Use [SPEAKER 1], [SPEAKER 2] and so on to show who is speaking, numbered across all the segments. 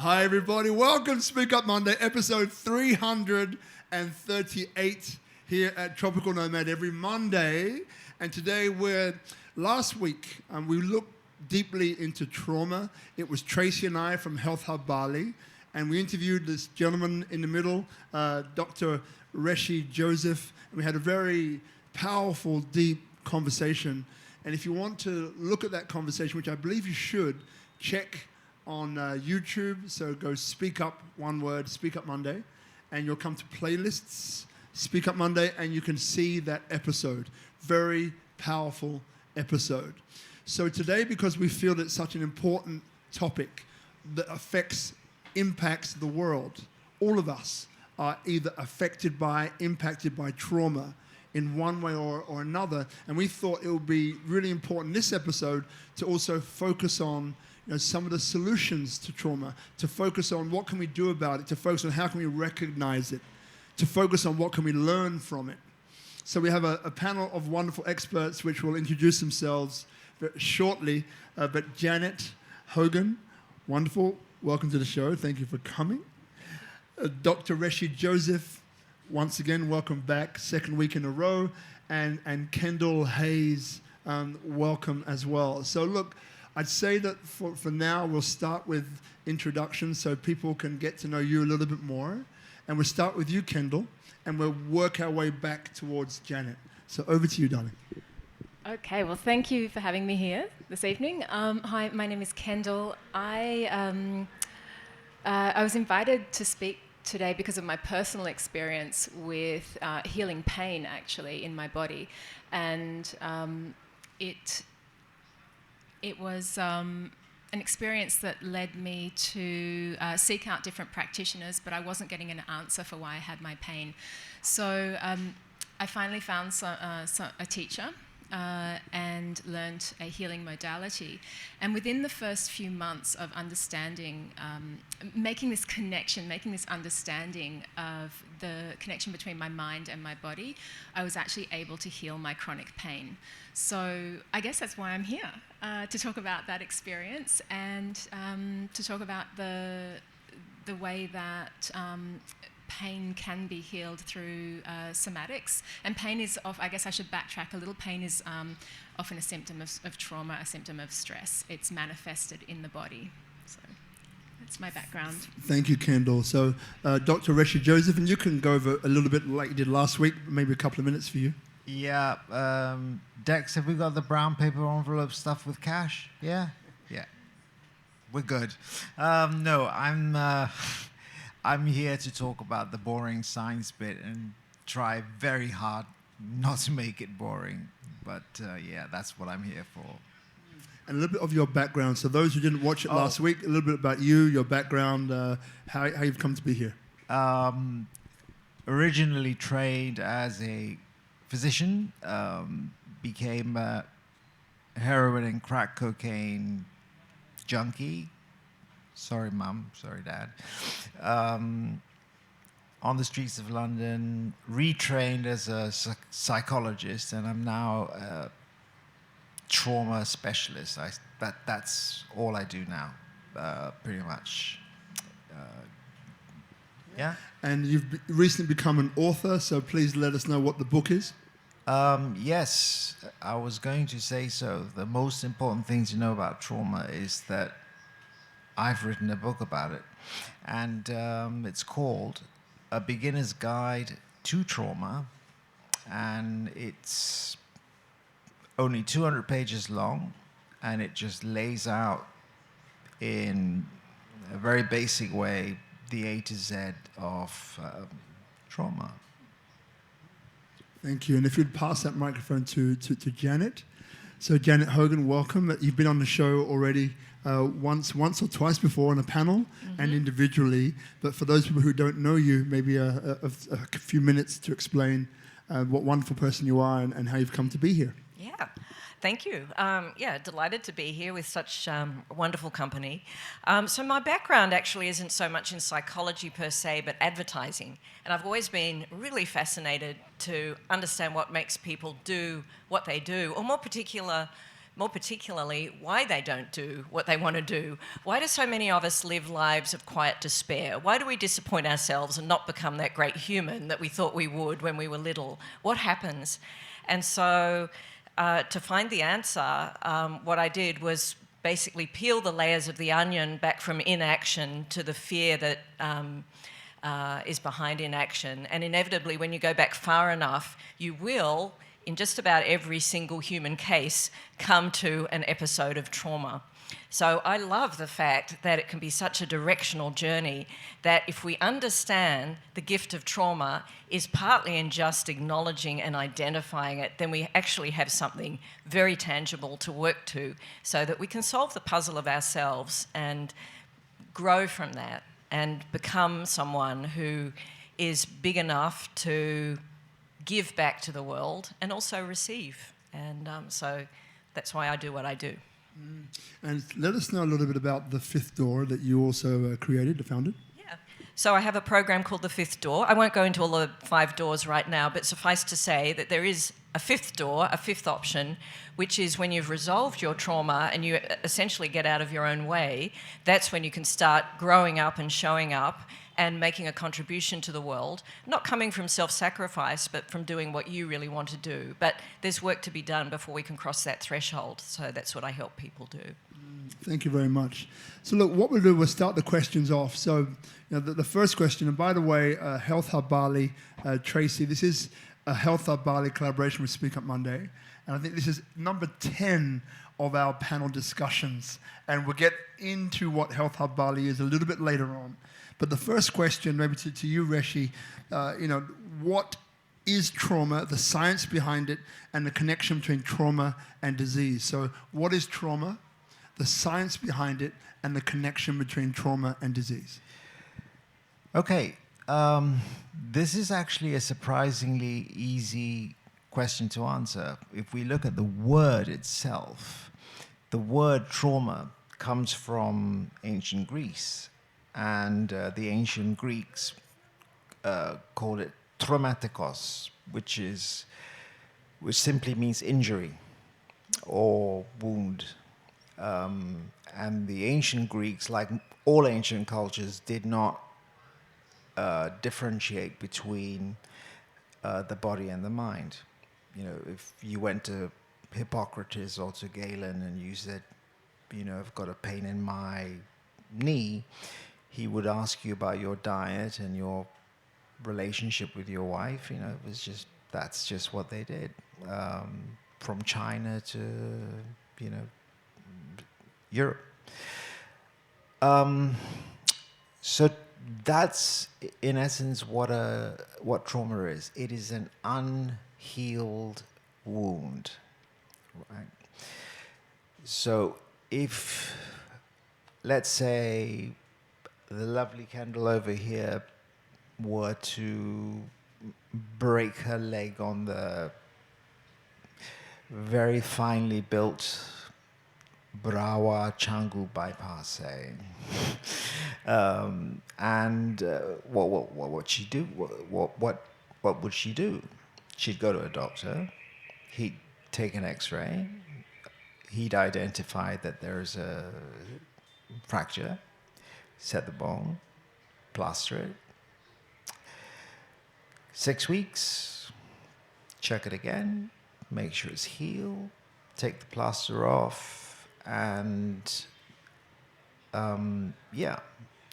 [SPEAKER 1] Hi, everybody. Welcome to Speak Up Monday, episode 338 here at Tropical Nomad every Monday. And today last week, we looked deeply into trauma. It was Tracy and I from Health Hub Bali, and we interviewed this gentleman in the middle, Dr. Reshie Joseph, and we had a very powerful, deep conversation. And if you want to look at that conversation, which I believe you should, check on YouTube. So go Speak Up, one word, Speak Up Monday, and you'll come to playlists, Speak Up Monday, and you can see that episode. Very powerful episode. So today, because we feel it's such an important topic that impacts the world, all of us are either affected by, impacted by trauma in one way or another. And we thought it would be really important in this episode to also focus on some of the solutions to trauma, to focus on what can we do about it, to focus on how can we recognize it, to focus on what can we learn from it. So we have a panel of wonderful experts which will introduce themselves shortly. But Janet Hogan, wonderful. Welcome to the show. Thank you for coming. Dr. Reshie Joseph, once again, welcome back, second week in a row. And Kendall Hayes, welcome as well. So look, I'd say that for now, we'll start with introductions so people can get to know you a little bit more. And we'll start with you, Kendall, and we'll work our way back towards Janet. So over to you, darling.
[SPEAKER 2] Okay, well, thank you for having me here this evening. Hi, my name is Kendall. I was invited to speak today because of my personal experience with healing pain, actually, in my body. And it was an experience that led me to seek out different practitioners, but I wasn't getting an answer for why I had my pain. So I finally found a teacher and learned a healing modality. And within the first few months of understanding, making this understanding of the connection between my mind and my body, I was actually able to heal my chronic pain. So I guess that's why I'm here, to talk about that experience and to talk about the way that pain can be healed through somatics. And pain is, I guess I should backtrack a little, pain is often a symptom of trauma, a symptom of stress. It's manifested in the body. So that's my background.
[SPEAKER 1] Thank you, Kendall. So Dr. Reshie Joseph, and you can go over a little bit like you did last week, maybe a couple of minutes for you.
[SPEAKER 3] Yeah. Dex, have we got the brown paper envelope stuff with cash? Yeah? Yeah. We're good. No, I'm here to talk about the boring science bit and try very hard not to make it boring. But yeah, that's what I'm here for.
[SPEAKER 1] And a little bit of your background. So those who didn't watch it last week, a little bit about you, your background, how you've come to be here.
[SPEAKER 3] Originally trained as a physician, became a heroin and crack cocaine junkie. Sorry, Mum. Sorry, Dad. On the streets of London, retrained as a psychologist, and I'm now a trauma specialist. That's all I do now, pretty much. Yeah.
[SPEAKER 1] And you've recently become an author, so please let us know what the book is.
[SPEAKER 3] Yes, I was going to say so. The most important thing to know about trauma is that I've written a book about it, and it's called A Beginner's Guide to Trauma, and it's only 200 pages long, and it just lays out in a very basic way the A to Z of trauma.
[SPEAKER 1] Thank you. And if you'd pass that microphone to Janet. So Janet Hogan, welcome. You've been on the show already once or twice before on a panel and individually. But for those people who don't know you, maybe a few minutes to explain what wonderful person you are and how you've come to be here.
[SPEAKER 4] Yeah. Thank you. Delighted to be here with such wonderful company. So my background actually isn't so much in psychology per se, but advertising. And I've always been really fascinated to understand what makes people do what they do, or more particular, more particularly why they don't do what they want to do. Why do so many of us live lives of quiet despair? Why do we disappoint ourselves and not become that great human that we thought we would when we were little? What happens? And so to find the answer, what I did was basically peel the layers of the onion back from inaction to the fear that is behind inaction. And inevitably, when you go back far enough, you will, in just about every single human case, come to an episode of trauma. So I love the fact that it can be such a directional journey, that if we understand the gift of trauma is partly in just acknowledging and identifying it, then we actually have something very tangible to work to so that we can solve the puzzle of ourselves and grow from that and become someone who is big enough to give back to the world and also receive. And so that's why I do what I do.
[SPEAKER 1] And let us know a little bit about the Fifth Door that you also created, founded.
[SPEAKER 4] Yeah. So I have a program called The Fifth Door. I won't go into all the 5 doors right now, but suffice to say that there is a fifth door, a fifth option, which is when you've resolved your trauma and you essentially get out of your own way, that's when you can start growing up and showing up and making a contribution to the world, not coming from self-sacrifice, but from doing what you really want to do. But there's work to be done before we can cross that threshold, so that's what I help people do.
[SPEAKER 1] Thank you very much. So look, what we'll do, we'll start the questions off. So you know, the first question, and by the way, Health Hub Bali, Tracy, this is a Health Hub Bali collaboration with SpeakuP Monday, and I think this is number 10 of our panel discussions, and we'll get into what Health Hub Bali is a little bit later on. But the first question, maybe to you, Reshie, what is trauma, the science behind it, and the connection between trauma and disease? So what is trauma, the science behind it, and the connection between trauma and disease?
[SPEAKER 3] Okay, this is actually a surprisingly easy question to answer. If we look at the word itself, the word trauma comes from ancient Greece. And the ancient Greeks called it traumatikos, which simply means injury or wound. And the ancient Greeks, like all ancient cultures, did not differentiate between the body and the mind. You know, if you went to Hippocrates or to Galen and you said, I've got a pain in my knee, he would ask you about your diet and your relationship with your wife. That's just what they did. From China to, Europe. So that's, in essence, what trauma is. It is an unhealed wound, right? So if, let's say, the lovely Kendall over here were to break her leg on the very finely built Brawa Canggu bypass, say, what would she do? What would she do? She'd go to a doctor. He'd take an X-ray. He'd identify that there's a fracture. Set the bone, plaster it. 6 weeks, check it again, make sure it's healed, take the plaster off, and the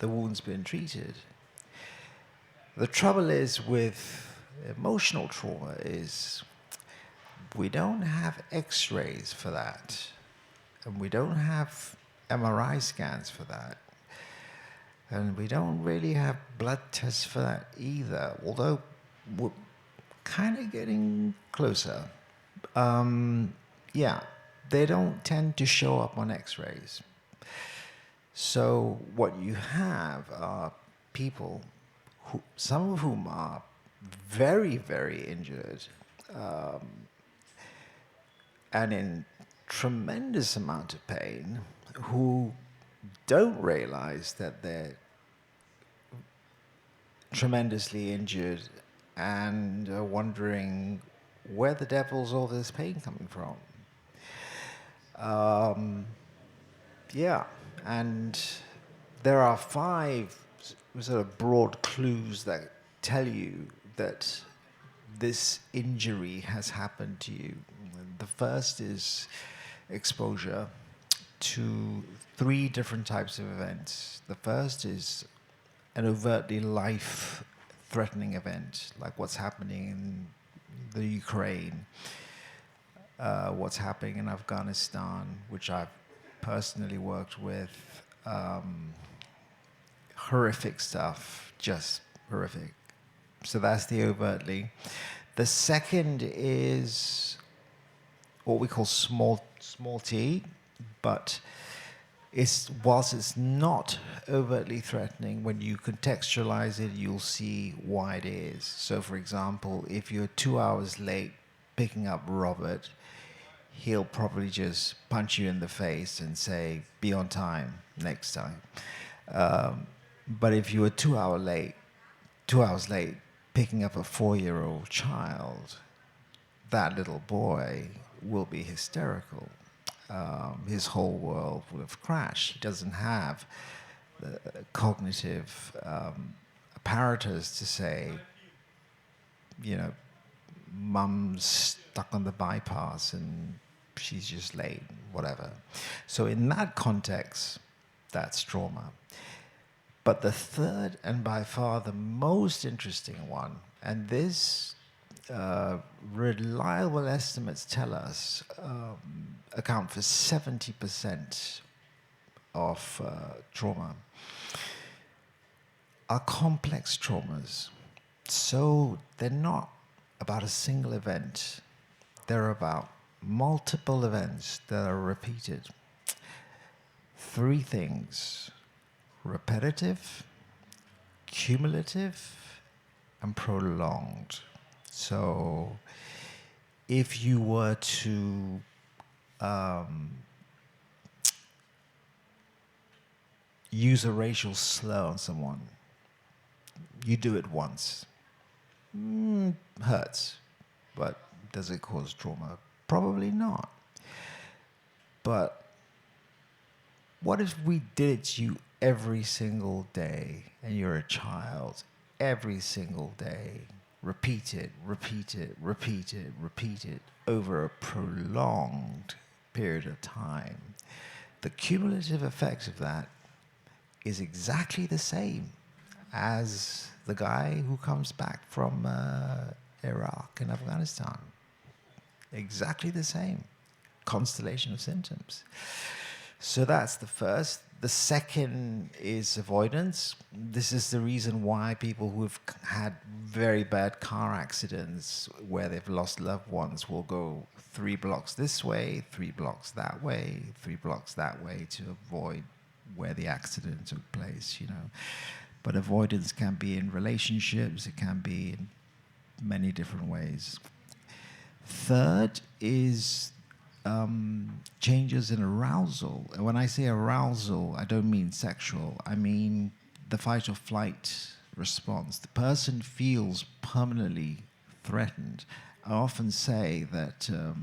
[SPEAKER 3] wound's been treated. The trouble is with emotional trauma is we don't have X-rays for that, and we don't have MRI scans for that. And we don't really have blood tests for that either, although we're kind of getting closer. They don't tend to show up on X-rays. So what you have are people, some of whom are very, very injured, and in tremendous amount of pain, who don't realize that they're tremendously injured and are wondering where the devil's all this pain coming from. Yeah, and there are 5 sort of broad clues that tell you that this injury has happened to you. The first is exposure to 3 different types of events. The first is an overtly life-threatening event, like what's happening in the Ukraine, what's happening in Afghanistan, which I've personally worked with. Horrific stuff, just horrific. So that's the overtly. The second is what we call small t, but whilst it's not overtly threatening, when you contextualize it, you'll see why it is. So, for example, if you're 2 hours late picking up Robert, he'll probably just punch you in the face and say, be on time next time. But if you were 2 hours late picking up a 4-year-old child, that little boy will be hysterical. His whole world will have crashed. He doesn't have the cognitive apparatus to say, mum's stuck on the bypass and she's just late, whatever. So in that context, that's trauma. But the third, and by far the most interesting one, and this reliable estimates tell us account for 70% of trauma, are complex traumas. So they're not about a single event. They're about multiple events that are repeated. 3 things: repetitive, cumulative, and prolonged. So if you were to use a racial slur on someone, you do it once. Hurts, but does it cause trauma? Probably not. But what if we did it to you every single day and you're a child? Every single day. Repeat it over a prolonged period of time. The cumulative effects of that is exactly the same as the guy who comes back from Iraq and Afghanistan. Exactly the same constellation of symptoms. So that's the first. The second is avoidance. This is the reason why people who've had very bad car accidents where they've lost loved ones will go 3 blocks this way, 3 blocks that way, 3 blocks that way to avoid where the accident took place, But avoidance can be in relationships, it can be in many different ways. Third is changes in arousal. And when I say arousal, I don't mean sexual. I mean the fight or flight response. The person feels permanently threatened. I often say that the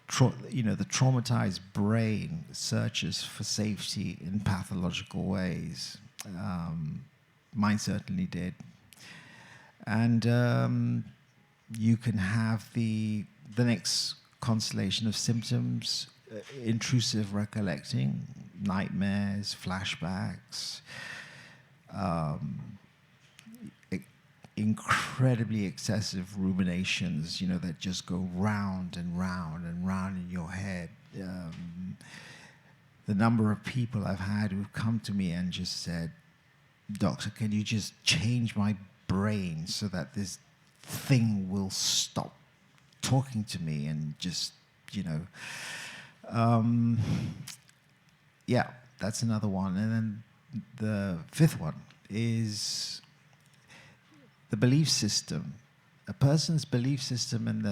[SPEAKER 3] traumatized brain searches for safety in pathological ways. Mine certainly did. And you can have the next constellation of symptoms: intrusive recollecting, nightmares, flashbacks, incredibly excessive ruminations, that just go round and round and round in your head. The number of people I've had who've come to me and just said, "Doctor, can you just change my brain so that this thing will stop talking to me," and just, yeah, that's another one. And then the 5th one is the belief system. A person's belief system in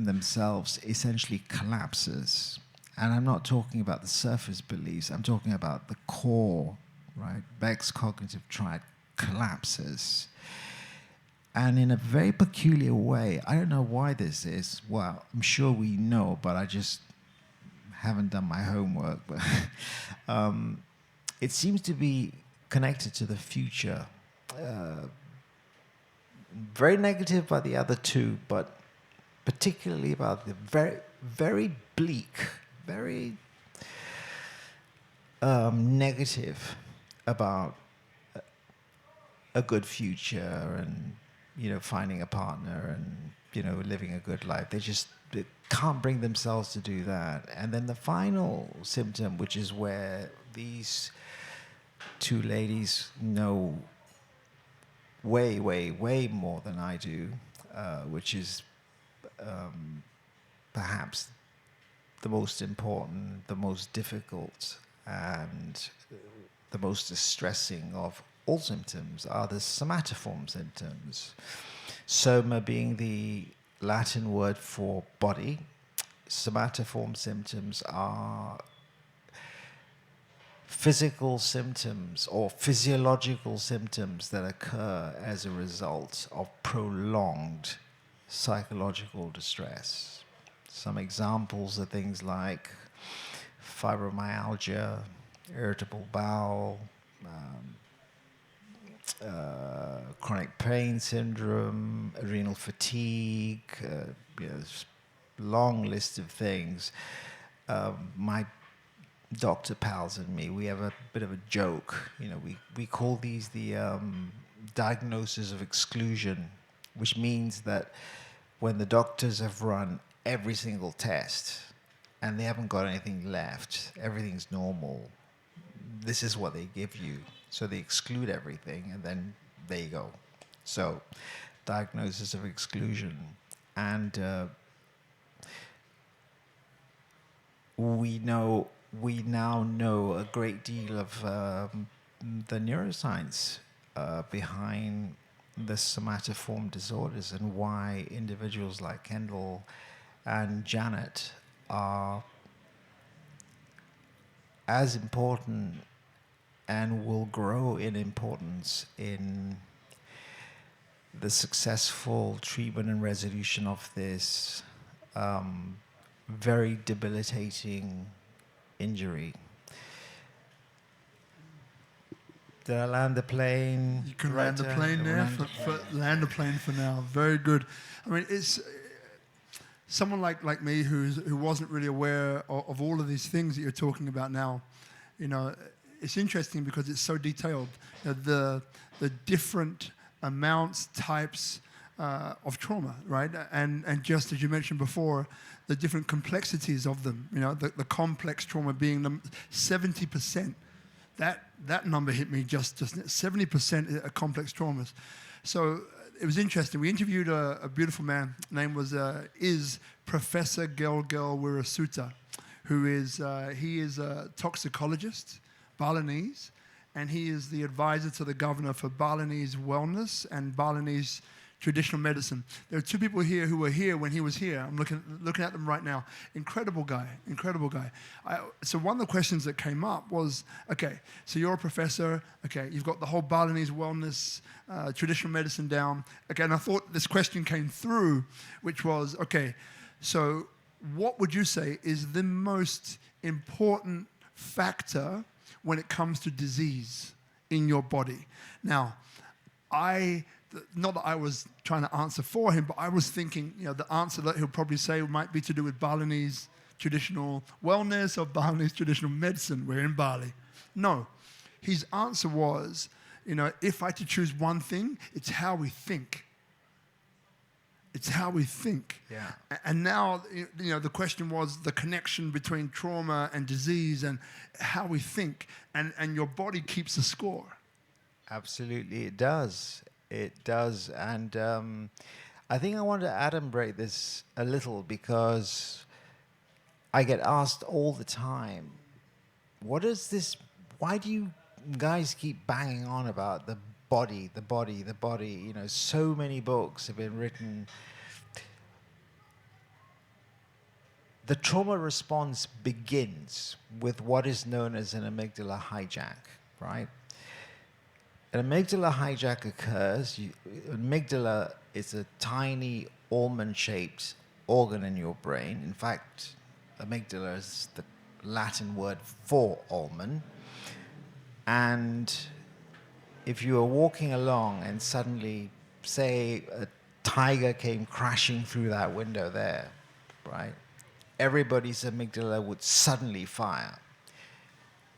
[SPEAKER 3] themselves essentially collapses. And I'm not talking about the surface beliefs, I'm talking about the core, right? Beck's cognitive triad collapses. And in a very peculiar way, I don't know why this is. Well, I'm sure we know, but I just haven't done my homework, but it seems to be connected to the future. Very negative by the other two, but particularly about the very, very bleak, very negative about a good future and, finding a partner and, living a good life. They can't bring themselves to do that. And then the final symptom, which is where these two ladies know way, way, way more than I do, which is perhaps the most important, the most difficult, and the most distressing of all symptoms are the somatoform symptoms. Soma being the Latin word for body. Somatoform symptoms are physical symptoms or physiological symptoms that occur as a result of prolonged psychological distress. Some examples are things like fibromyalgia, irritable bowel, chronic pain syndrome, adrenal fatigue, long list of things. My doctor pals and me, we have a bit of a joke. We call these the diagnosis of exclusion, which means that when the doctors have run every single test and they haven't got anything left, everything's normal, this is what they give you. So they exclude everything, and then there you go. So, diagnosis of exclusion. And we now know a great deal of the neuroscience behind the somatoform disorders and why individuals like Kendall and Janet are as important and will grow in importance in the successful treatment and resolution of this very debilitating injury. Did I land the plane?
[SPEAKER 1] You can land the plane there. Land the plane for now. Very good. I mean, it's someone like me who wasn't really aware of all of these things that you're talking about now. It's interesting because it's so detailed. The different amounts, types of trauma, right? And just as you mentioned before, the different complexities of them. The complex trauma being the 70%. That number hit me just 70% are complex traumas. So it was interesting. We interviewed a beautiful man. Name was Professor Gelgel Wirasuta, who is he is a toxicologist, Balinese, and he is the advisor to the governor for Balinese wellness and Balinese traditional medicine. There are two people here who were here when he was here. I'm looking at them right now. Incredible guy. So one of the questions that came up was, okay, so you're a professor, okay, you've got the whole Balinese wellness, traditional medicine down. Okay, and I thought this question came through, which was, okay, so what would you say is the most important factor when it comes to disease in your body? Now, not that I was trying to answer for him, but I was thinking, the answer that he'll probably say might be to do with Balinese traditional wellness or Balinese traditional medicine. We're in Bali. No. His answer was, if I had to choose one thing, it's how we think. It's how we think.
[SPEAKER 3] Yeah.
[SPEAKER 1] And now, the question was the connection between trauma and disease and how we think. And your body keeps a score.
[SPEAKER 3] Absolutely, it does. It does. And I think I want to adumbrate this a little because I get asked all the time, what is this? Why do you guys keep banging on about the body, the body, the body? So many books have been written. The trauma response begins with what is known as an amygdala hijack, right? An amygdala hijack occurs. Amygdala is a tiny almond-shaped organ in your brain. In fact, amygdala is the Latin word for almond. And if you were walking along and suddenly, say, a tiger came crashing through that window there, right? Everybody's amygdala would suddenly fire.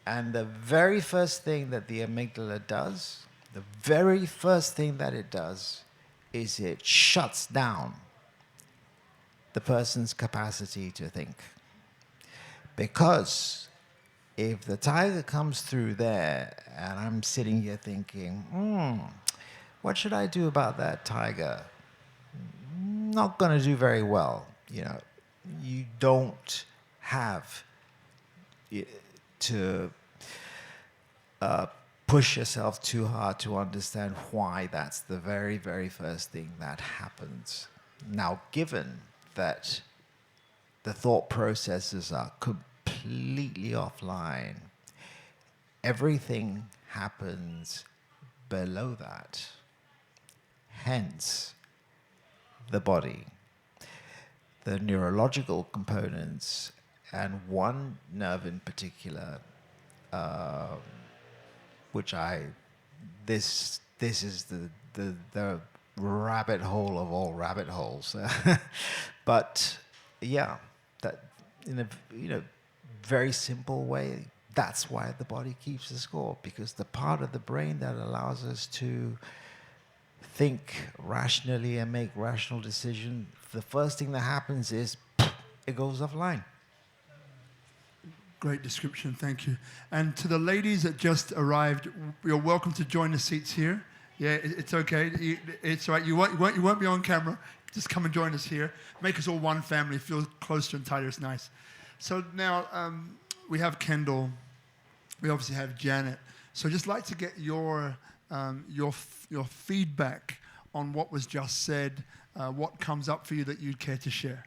[SPEAKER 3] And the very first thing that the amygdala does, the very first thing that it does, is it shuts down the person's capacity to think. Because if the tiger comes through there and I'm sitting here thinking, what should I do about that tiger? Not going to do very well. You know, you don't have to push yourself too hard to understand why that's the very, very first thing that happens. Now, given that the thought processes are completely offline, everything happens below that. Hence, the body, the neurological components, and one nerve in particular, which this is the rabbit hole of all rabbit holes. But yeah, that in a very simple way, that's why the body keeps the score, because the part of the brain that allows us to think rationally and make rational decisions, the first thing that happens is it goes offline.
[SPEAKER 1] Great description, thank you. And to the ladies that just arrived, you're welcome to join the seats here. Yeah, it's okay. It's all right. You won't be on camera. Just come and join us here. Make us all one family. Feel closer and tighter. It's nice. So now we have Kendall. We obviously have Janet. So just like to get your feedback on what was just said. What comes up for you that you'd care to share?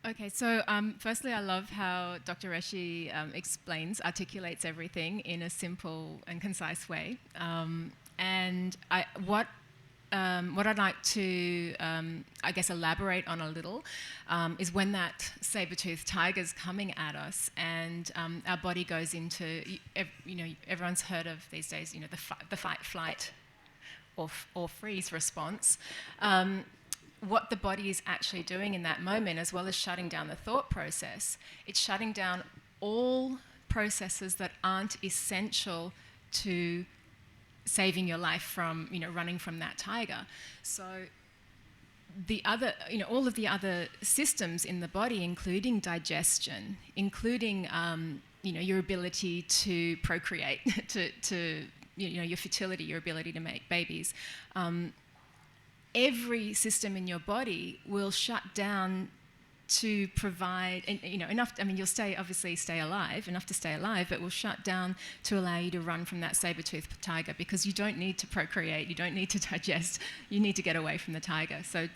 [SPEAKER 2] Okay, so firstly, I love how Dr. Reshie articulates everything in a simple and concise way. And what I'd like to, I guess, elaborate on a little is when that saber-toothed tiger's coming at us and our body goes into, everyone's heard of these days, the fight, flight, or freeze response. What the body is actually doing in that moment, as well as shutting down the thought process, it's shutting down all processes that aren't essential to saving your life from, running from that tiger. So the other, all of the other systems in the body, including digestion, including, your ability to procreate, to your fertility, your ability to make babies, every system in your body will shut down to provide, enough. You'll stay alive, enough to stay alive, but will shut down to allow you to run from that saber-toothed tiger, because you don't need to procreate, you don't need to digest, you need to get away from the tiger. So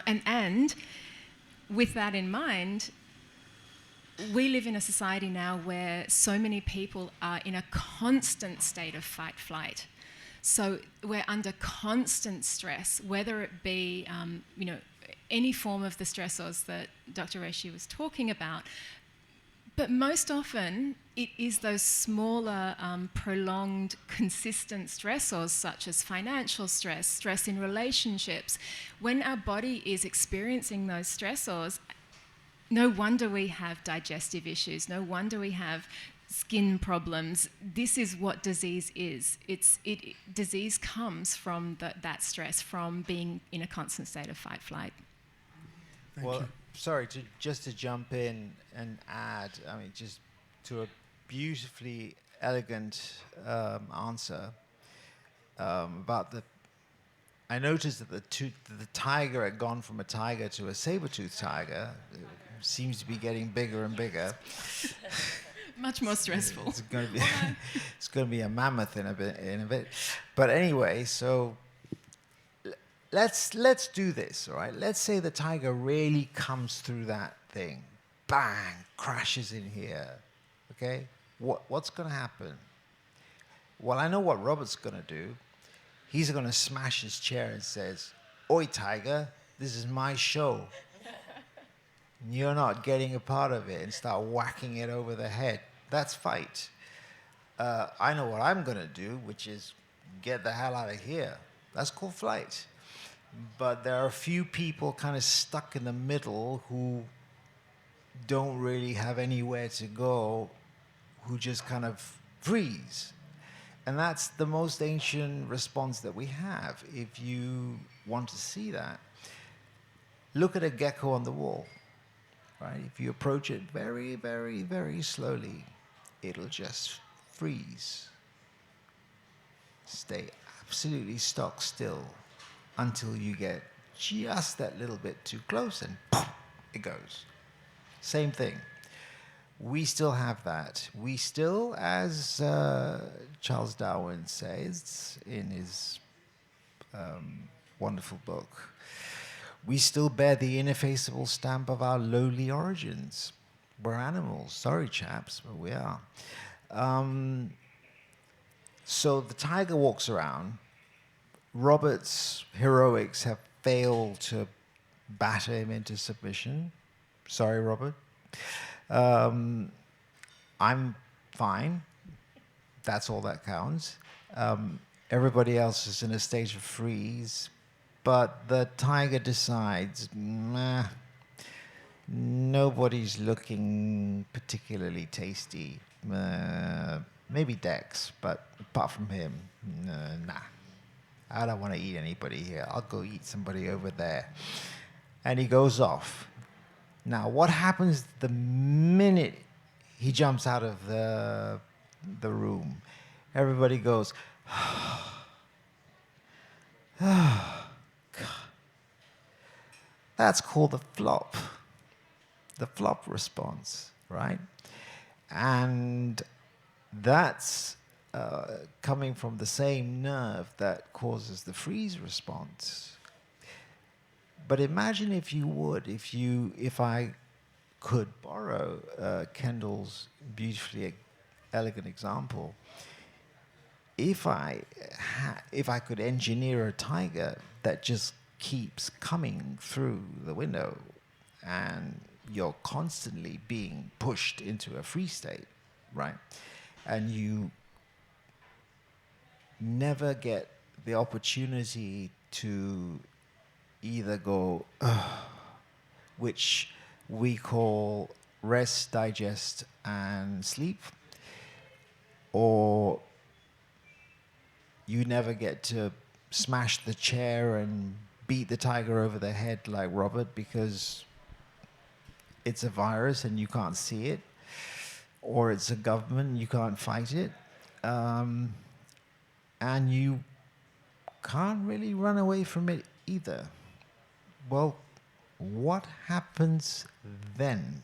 [SPEAKER 2] and with that in mind, we live in a society now where so many people are in a constant state of fight, flight. So we're under constant stress, whether it be, any form of the stressors that Dr. Reshie was talking about. But most often, it is those smaller, prolonged, consistent stressors, such as financial stress, stress in relationships. When our body is experiencing those stressors, no wonder we have digestive issues, no wonder we have skin problems. This is what disease is. Disease comes from that stress, from being in a constant state of fight, flight.
[SPEAKER 1] Thank you.
[SPEAKER 3] Sorry, just to jump in and add, just to a beautifully elegant answer about the. I noticed that the tiger had gone from a tiger to a saber-toothed tiger. It seems to be getting bigger and bigger.
[SPEAKER 2] Much more stressful.
[SPEAKER 3] It's going to be a mammoth in a bit. But anyway, so let's do this, all right? Let's say the tiger really comes through that thing, bang, crashes in here. Okay, what's going to happen? Well, I know what Robert's going to do. He's going to smash his chair and says, "Oi, tiger, this is my show. You're not getting a part of it and start whacking it over the head. That's fight. I know what I'm going to do, which is get the hell out of here. That's called flight. But there are a few people kind of stuck in the middle who don't really have anywhere to go, who just kind of freeze. And that's the most ancient response that we have. If you want to see that, look at a gecko on the wall, right? If you approach it very, very, very slowly, it'll just freeze. Stay absolutely stock still until you get just that little bit too close and poof, it goes. Same thing. We still have that. We still, as Charles Darwin says in his wonderful book, we still bear the ineffaceable stamp of our lowly origins. We're animals. Sorry, chaps, but we are. So the tiger walks around. Robert's heroics have failed to batter him into submission. Sorry, Robert. I'm fine. That's all that counts. Everybody else is in a state of freeze, but the tiger decides, nah, nobody's looking particularly tasty. Maybe Dex, but apart from him, nah. I don't want to eat anybody here. I'll go eat somebody over there. And he goes off. Now, what happens the minute he jumps out of the room? Everybody goes, oh, God. That's called the flop response, right? And that's coming from the same nerve that causes the freeze response. But imagine if I could borrow Kendall's beautifully elegant example. If I could engineer a tiger that just keeps coming through the window, and you're constantly being pushed into a freeze state, right? And you never get the opportunity to either go, which we call rest, digest, and sleep, or you never get to smash the chair and beat the tiger over the head like Robert because it's a virus and you can't see it, or it's a government and you can't fight it, and you can't really run away from it either. Well, what happens then?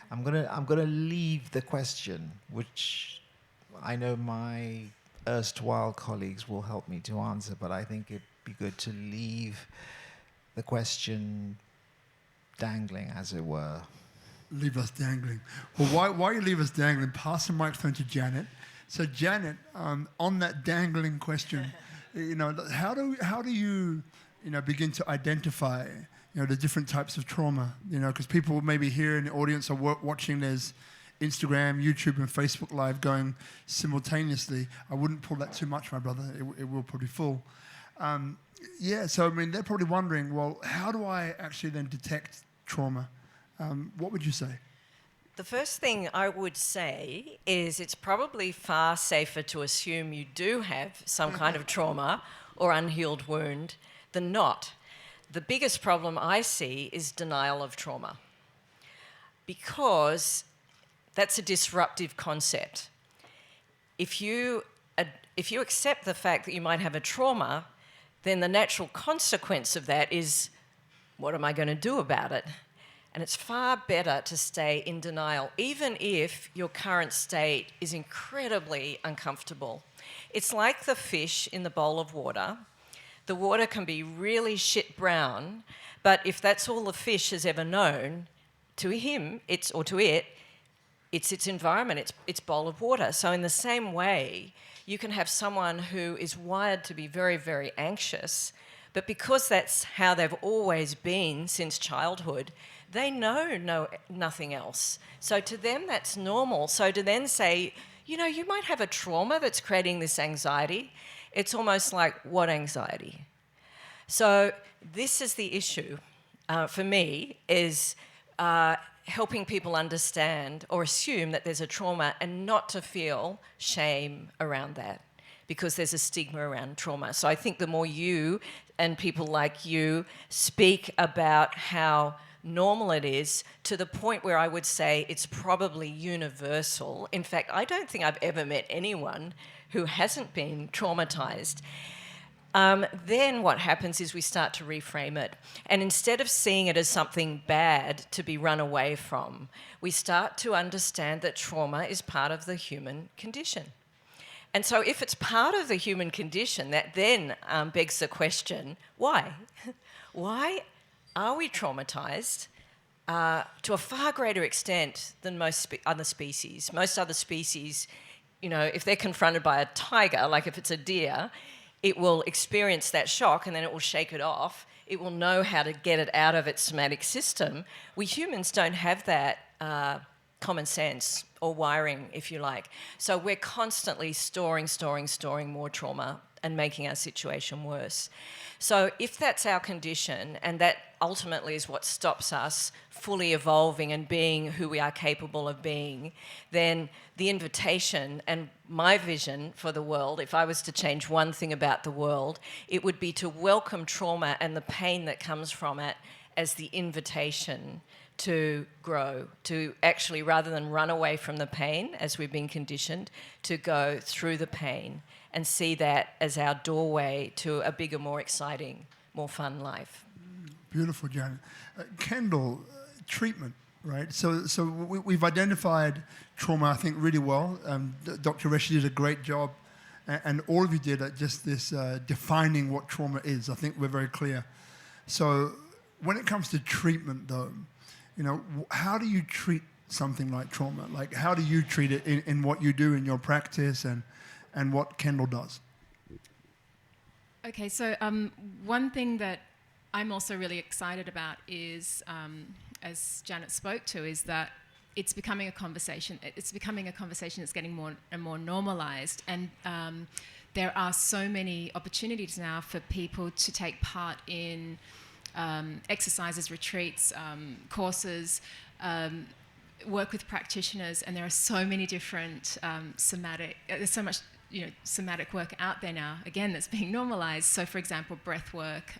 [SPEAKER 3] I'm gonna leave the question, which I know my erstwhile colleagues will help me to answer, but I think it'd be good to leave the question dangling, as it were.
[SPEAKER 1] Leave us dangling. Well, why you leave us dangling? Pass the microphone to Janet. So Janet, on that dangling question, how do you begin to identify the different types of trauma? Because people maybe here in the audience are watching. There's Instagram, YouTube, and Facebook Live going simultaneously. I wouldn't pull that too much, my brother. It will probably fall. So they're probably wondering, well, how do I actually then detect trauma? What would you say?
[SPEAKER 4] The first thing I would say is it's probably far safer to assume you do have some kind of trauma or unhealed wound than not. The biggest problem I see is denial of trauma, because that's a disruptive concept. If you accept the fact that you might have a trauma, then the natural consequence of that is, what am I going to do about it? And it's far better to stay in denial, even if your current state is incredibly uncomfortable. It's like the fish in the bowl of water. The water can be really shit brown, but if that's all the fish has ever known, to him, it's its environment, its bowl of water. So in the same way, you can have someone who is wired to be very, very anxious, But because that's how they've always been since childhood, they know nothing else. So to them, that's normal. So to then say, you know, you might have a trauma that's creating this anxiety, it's almost like, what anxiety? So this is the issue for me, is helping people understand or assume that there's a trauma and not to feel shame around that, because there's a stigma around trauma. So I think the more you and people like you speak about how normal it is, to the point where I would say it's probably universal. In fact, I don't think I've ever met anyone who hasn't been traumatized. Then what happens is we start to reframe it. And instead of seeing it as something bad to be run away from, we start to understand that trauma is part of the human condition. And so if it's part of the human condition, that then begs the question, why? Why are we traumatized to a far greater extent than most other species? Most other species, you know, if they're confronted by a tiger, like if it's a deer, it will experience that shock and then it will shake it off. It will know how to get it out of its somatic system. We humans don't have that common sense or wiring, if you like. So we're constantly storing more trauma and making our situation worse. So if that's our condition, and that ultimately is what stops us fully evolving and being who we are capable of being, then the invitation and my vision for the world, if I was to change one thing about the world, it would be to welcome trauma and the pain that comes from it as the invitation to grow, to actually, rather than run away from the pain as we've been conditioned, to go through the pain and see that as our doorway to a bigger, more exciting, more fun life.
[SPEAKER 1] Beautiful, Janet. Kendall, treatment, right? So we've identified trauma, I think, really well. Dr. Reshie did a great job, and all of you did at just this defining what trauma is. I think we're very clear. So when it comes to treatment, though, you know, how do you treat something like trauma? Like, how do you treat it in what you do in your practice and what Kendall does?
[SPEAKER 2] Okay, so one thing that I'm also really excited about is, as Janet spoke to, is that it's becoming a conversation. It's becoming a conversation that's getting more and more normalized, and there are so many opportunities now for people to take part in exercises, retreats, courses, work with practitioners, and there are so many different there's so much, you know, somatic work out there now, again, that's being normalized. So, for example, breath work,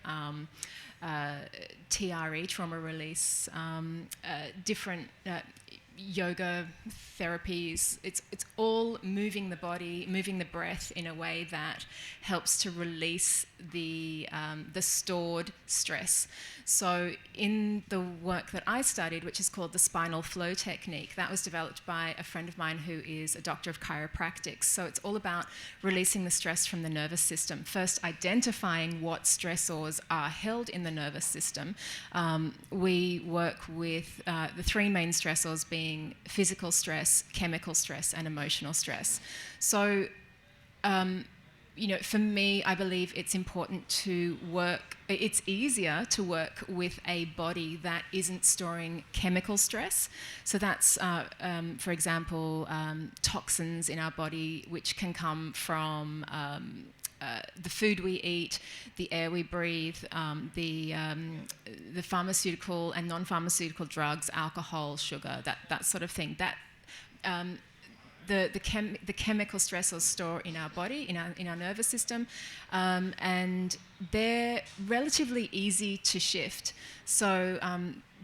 [SPEAKER 2] TRE, trauma release, different yoga therapies. It's all moving the body, moving the breath in a way that helps to release the stored stress. So in the work that I studied, which is called the spinal flow technique, that was developed by a friend of mine who is a doctor of chiropractics. So it's all about releasing the stress from the nervous system. First, identifying what stressors are held in the nervous system. We work with the three main stressors being physical stress, chemical stress, and emotional stress. So, you know, for me, I believe it's important to work, it's easier to work with a body that isn't storing chemical stress. So that's, for example, toxins in our body, which can come from the food we eat, the air we breathe, the pharmaceutical and non-pharmaceutical drugs, alcohol, sugar, that sort of thing. That the chemical stressors store in our body, in our nervous system, and they're relatively easy to shift. So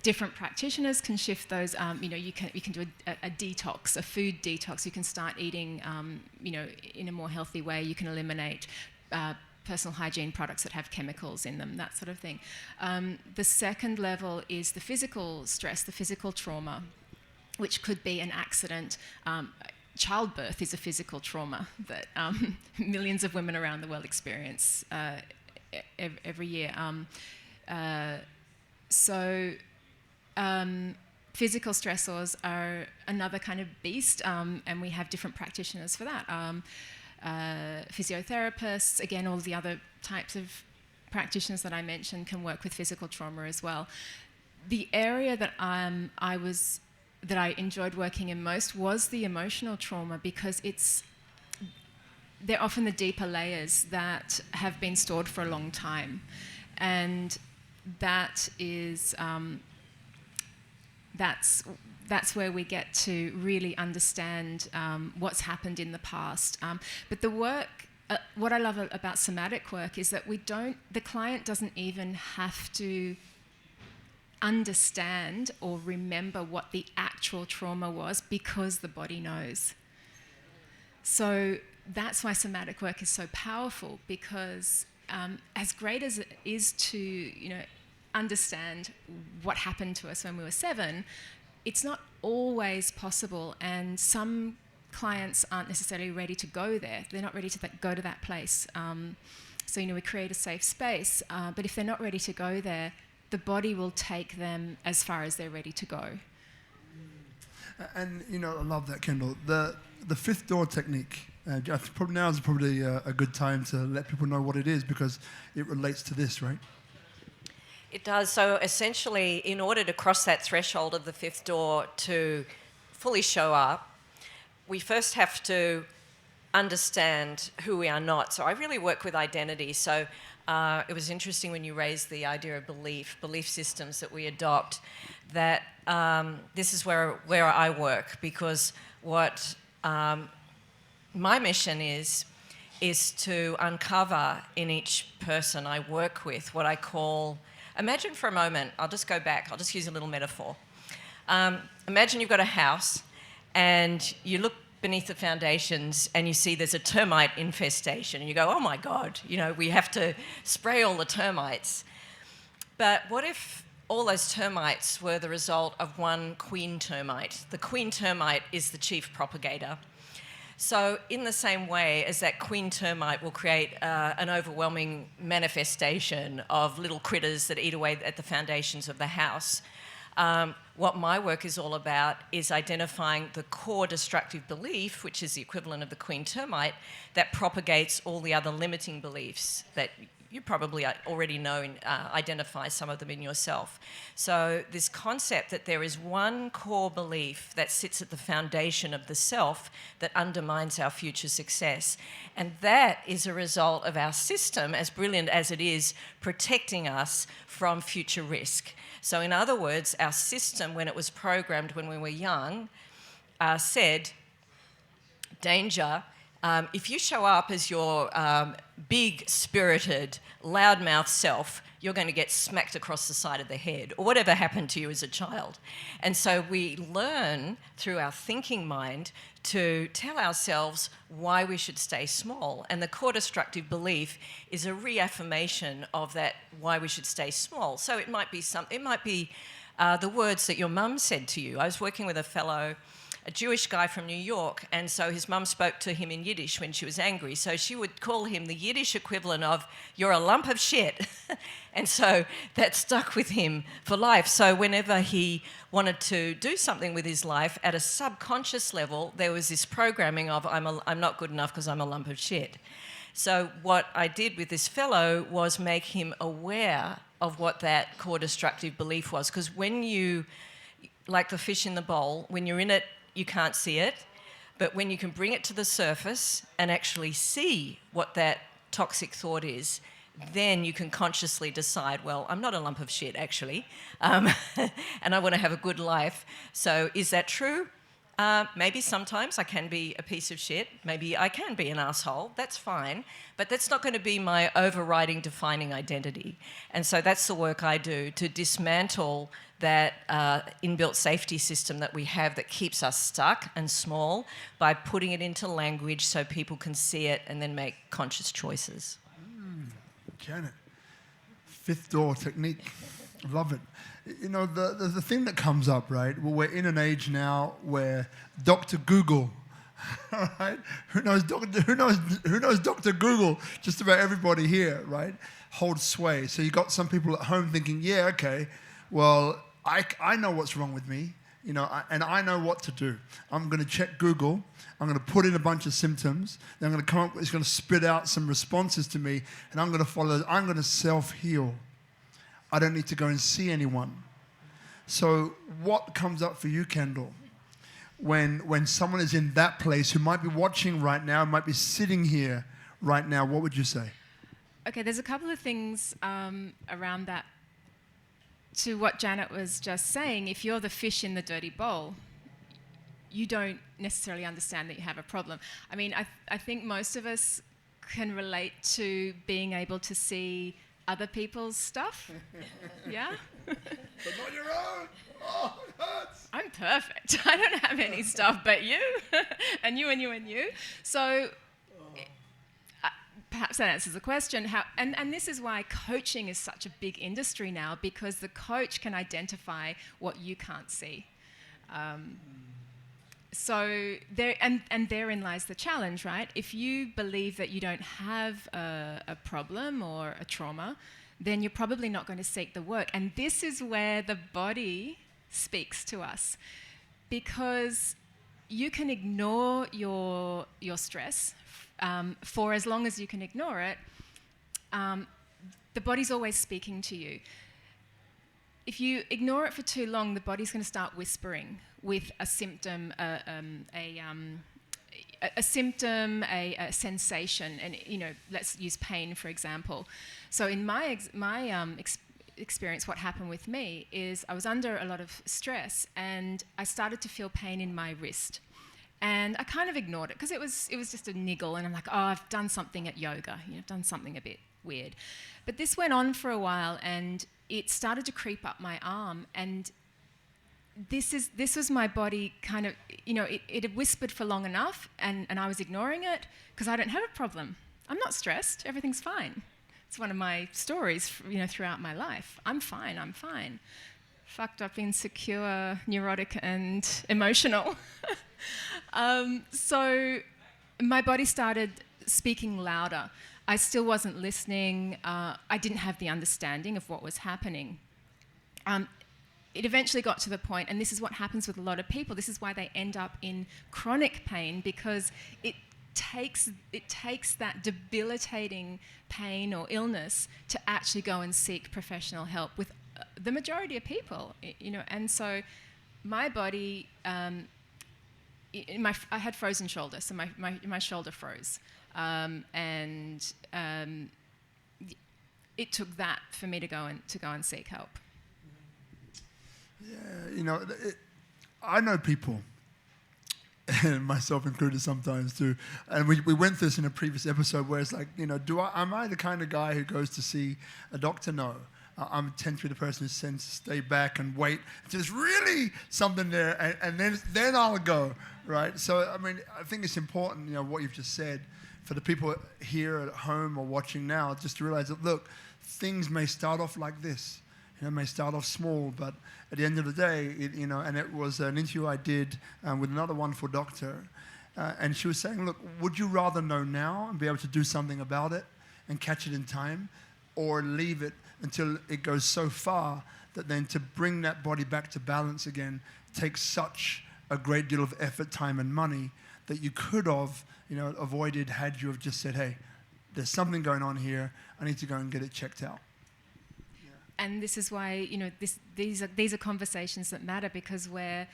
[SPEAKER 2] different practitioners can shift those. You know, you can do a detox, a food detox. You can start eating, you know, in a more healthy way. You can eliminate personal hygiene products that have chemicals in them, that sort of thing. The second level is the physical stress, the physical trauma, which could be an accident. Childbirth is a physical trauma that millions of women around the world experience every year. Physical stressors are another kind of beast, and we have different practitioners for that. Physiotherapists, again, all the other types of practitioners that I mentioned can work with physical trauma as well. The area that I enjoyed working in most was the emotional trauma, because they're often the deeper layers that have been stored for a long time, and that is that's where we get to really understand what's happened in the past. But the work, what I love about somatic work is that the client doesn't even have to understand or remember what the actual trauma was, because the body knows. So that's why somatic work is so powerful, because as great as it is to, understand what happened to us when we were 7, it's not always possible, and some clients aren't necessarily ready to go there. They're not ready to go to that place. So we create a safe space, but if they're not ready to go there, the body will take them as far as they're ready to go.
[SPEAKER 1] And I love that, Kendall. The fifth door technique. Now is probably a good time to let people know what it is, because it relates to this, right?
[SPEAKER 4] It does. So essentially, in order to cross that threshold of the fifth door to fully show up, we first have to understand who we are not. So I really work with identity. So it was interesting when you raised the idea of belief systems that we adopt, that this is where I work, because what my mission is to uncover in each person I work with what I call, imagine for a moment, I'll just go back, I'll just use a little metaphor. Imagine you've got a house and you look beneath the foundations and you see there's a termite infestation and you go, oh my God, we have to spray all the termites. But what if all those termites were the result of one queen termite? The queen termite is the chief propagator. So in the same way as that queen termite will create an overwhelming manifestation of little critters that eat away at the foundations of the house, what my work is all about is identifying the core destructive belief, which is the equivalent of the queen termite, that propagates all the other limiting beliefs that you probably already know and identify some of them in yourself. So this concept that there is one core belief that sits at the foundation of the self that undermines our future success. And that is a result of our system, as brilliant as it is, protecting us from future risk. So in other words, our system, when it was programmed when we were young, said, danger. If you show up as your big, spirited, loudmouth self, you're going to get smacked across the side of the head, or whatever happened to you as a child. And so we learn through our thinking mind to tell ourselves why we should stay small. And the core destructive belief is a reaffirmation of that why we should stay small. So it might be the words that your mum said to you. I was working with a Jewish guy from New York, and so his mum spoke to him in Yiddish when she was angry. So she would call him the Yiddish equivalent of, you're a lump of shit. And so that stuck with him for life. So whenever he wanted to do something with his life, at a subconscious level, there was this programming of, I'm not good enough because I'm a lump of shit. So what I did with this fellow was make him aware of what that core destructive belief was. Because when you, like the fish in the bowl, when you're in it, you can't see it, but when you can bring it to the surface and actually see what that toxic thought is, then you can consciously decide, well, I'm not a lump of shit, actually, and I want to have a good life. So is that true? Maybe sometimes I can be a piece of shit. Maybe I can be an asshole. That's fine. But that's not going to be my overriding, defining identity. And so that's the work I do, to dismantle that inbuilt safety system that we have that keeps us stuck and small, by putting it into language so people can see it and then make conscious choices.
[SPEAKER 1] Janet, fifth door technique. Love it. The thing that comes up, right? Well, we're in an age now where Dr. Google, right? Who knows Dr. Google? Just about everybody here, right? Holds sway. So you got some people at home thinking, yeah, okay, well, I know what's wrong with me. and I know what to do. I'm going to check Google. I'm going to put in a bunch of symptoms. Then I'm going to come up. It's going to spit out some responses to me, and I'm going to follow. I'm going to self-heal. I don't need to go and see anyone. So, what comes up for you, Kendall, when someone is in that place who might be watching right now, might be sitting here right now? What would you say?
[SPEAKER 2] Okay, there's a couple of things around that. To what Janet was just saying, if you're the fish in the dirty bowl, you don't necessarily understand that you have a problem. I mean, I think most of us can relate to being able to see other people's stuff. Yeah?
[SPEAKER 1] But not your own. Oh, it hurts.
[SPEAKER 2] I'm perfect. I don't have any stuff but you, and you, and you, and you. So perhaps that answers the question. And this is why coaching is such a big industry now, because the coach can identify what you can't see. So therein lies the challenge, right? If you believe that you don't have a problem or a trauma, then you're probably not going to seek the work. And this is where the body speaks to us, because you can ignore your stress for as long as you can ignore it. The body's always speaking to you. If you ignore it for too long, the body's going to start whispering with a symptom, a sensation, and let's use pain for example. So in my experience, what happened with me is I was under a lot of stress, and I started to feel pain in my wrist. And I kind of ignored it because it was just a niggle, and I'm like, oh, I've done something at yoga, I've done something a bit weird. But this went on for a while, and it started to creep up my arm, and this was my body kind of, it had whispered for long enough, and I was ignoring it because I don't have a problem. I'm not stressed, everything's fine. It's one of my stories, throughout my life. I'm fine. Fucked up, insecure, neurotic, and emotional. So my body started speaking louder. I still wasn't listening. I didn't have the understanding of what was happening. It eventually got to the point, and this is what happens with a lot of people. This is why they end up in chronic pain, because it takes that debilitating pain or illness to actually go and seek professional help with the majority of people, And so my body, I had frozen shoulder, so my shoulder froze, and it took that for me to go and seek help.
[SPEAKER 1] Yeah, I know people, and myself included sometimes too, and we went through this in a previous episode where it's like, am I the kind of guy who goes to see a doctor? No. I tend to be the person who tends to stay back and wait. There's really something there, and then I'll go, right? So, I think it's important, what you've just said, for the people here at home or watching now, just to realize that, look, things may start off like this. It may start off small, but at the end of the day, and it was an interview I did with another wonderful doctor, and she was saying, look, would you rather know now and be able to do something about it and catch it in time, or leave it until it goes so far that then to bring that body back to balance again takes such a great deal of effort, time, and money that you could have, avoided had you have just said, hey, there's something going on here, I need to go and get it checked out.
[SPEAKER 2] And this is why, these are conversations that matter, because we're,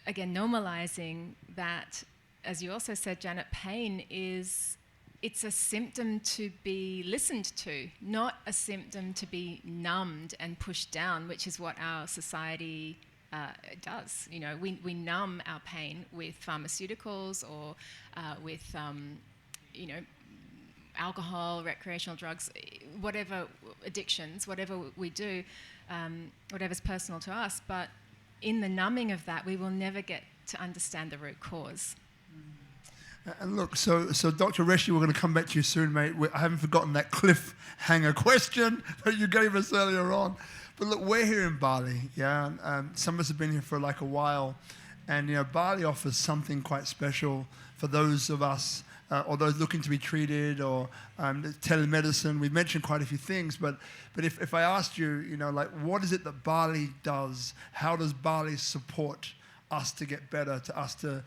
[SPEAKER 2] again, normalizing that, as you also said, Janet, pain it's a symptom to be listened to, not a symptom to be numbed and pushed down, which is what our society does. We numb our pain with pharmaceuticals or with, alcohol, recreational drugs, whatever addictions, whatever we do, whatever's personal to us. But in the numbing of that, we will never get to understand the root cause.
[SPEAKER 1] And look, so Dr. Reshie, we're going to come back to you soon, mate. I haven't forgotten that cliffhanger question that you gave us earlier on. But look, we're here in Bali, yeah? Some of us have been here for like a while. And, Bali offers something quite special for those of us or those looking to be treated, or telemedicine. We've mentioned quite a few things, but if I asked you, like, what is it that Bali does? How does Bali support us to get better, to us to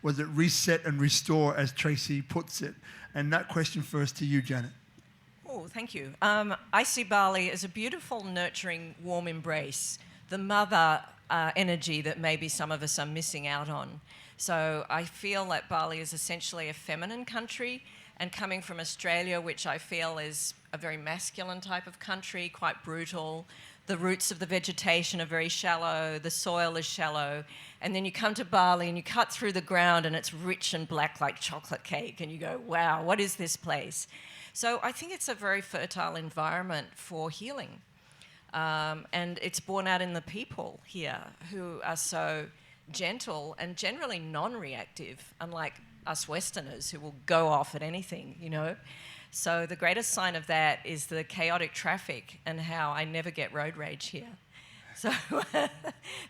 [SPEAKER 1] was it reset and restore, as Tracy puts it? And that question first to you, Janet.
[SPEAKER 4] Oh, thank you. I see Bali as a beautiful, nurturing, warm embrace, the mother energy that maybe some of us are missing out on. So I feel that Bali is essentially a feminine country, and coming from Australia, which I feel is a very masculine type of country, quite brutal. The roots of the vegetation are very shallow, the soil is shallow, and then you come to Bali and you cut through the ground and it's rich and black like chocolate cake, and you go, wow, what is this place? So I think it's a very fertile environment for healing. And it's borne out in the people here who are so gentle and generally non-reactive, unlike us Westerners who will go off at anything, So the greatest sign of that is the chaotic traffic and how I never get road rage here. So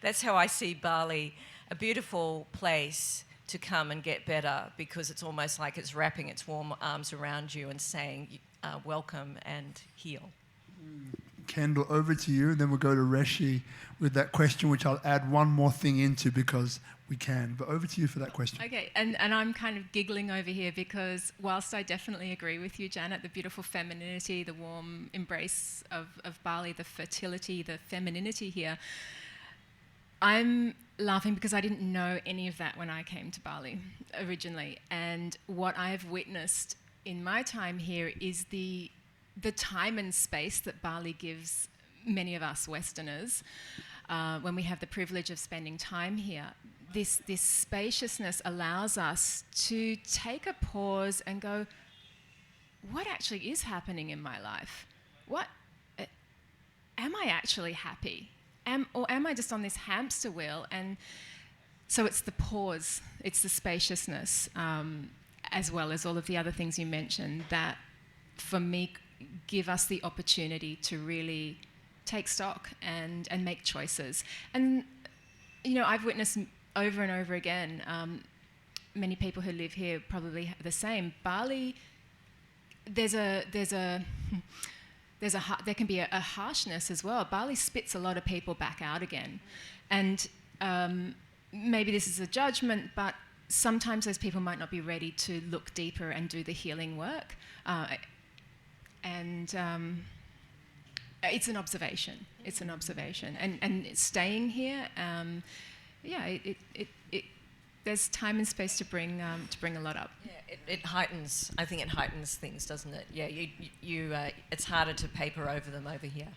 [SPEAKER 4] that's how I see Bali, a beautiful place to come and get better, because it's almost like it's wrapping its warm arms around you and saying, welcome and heal.
[SPEAKER 1] Kendall, over to you, and then we'll go to Reshie with that question, which I'll add one more thing into because we can. But over to you for that question.
[SPEAKER 2] Okay, and I'm kind of giggling over here because whilst I definitely agree with you, Janet, the beautiful femininity, the warm embrace of Bali, the fertility, the femininity here, I'm laughing because I didn't know any of that when I came to Bali originally. And what I've witnessed in my time here is the time and space that Bali gives many of us Westerners when we have the privilege of spending time here. This spaciousness allows us to take a pause and go, what actually is happening in my life? Am I actually happy? Or am I just on this hamster wheel? And so it's the pause, it's the spaciousness, as well as all of the other things you mentioned, that for me give us the opportunity to really take stock and make choices. And I've witnessed over and over again, many people who live here probably have the same. Bali, there can be a harshness as well. Bali spits a lot of people back out again. And maybe this is a judgment, but sometimes those people might not be ready to look deeper and do the healing work. It's an observation. It's an observation. And staying here, there's time and space to bring a lot up.
[SPEAKER 4] Yeah, it heightens. I think it heightens things, doesn't it? Yeah, it's harder to paper over them over here.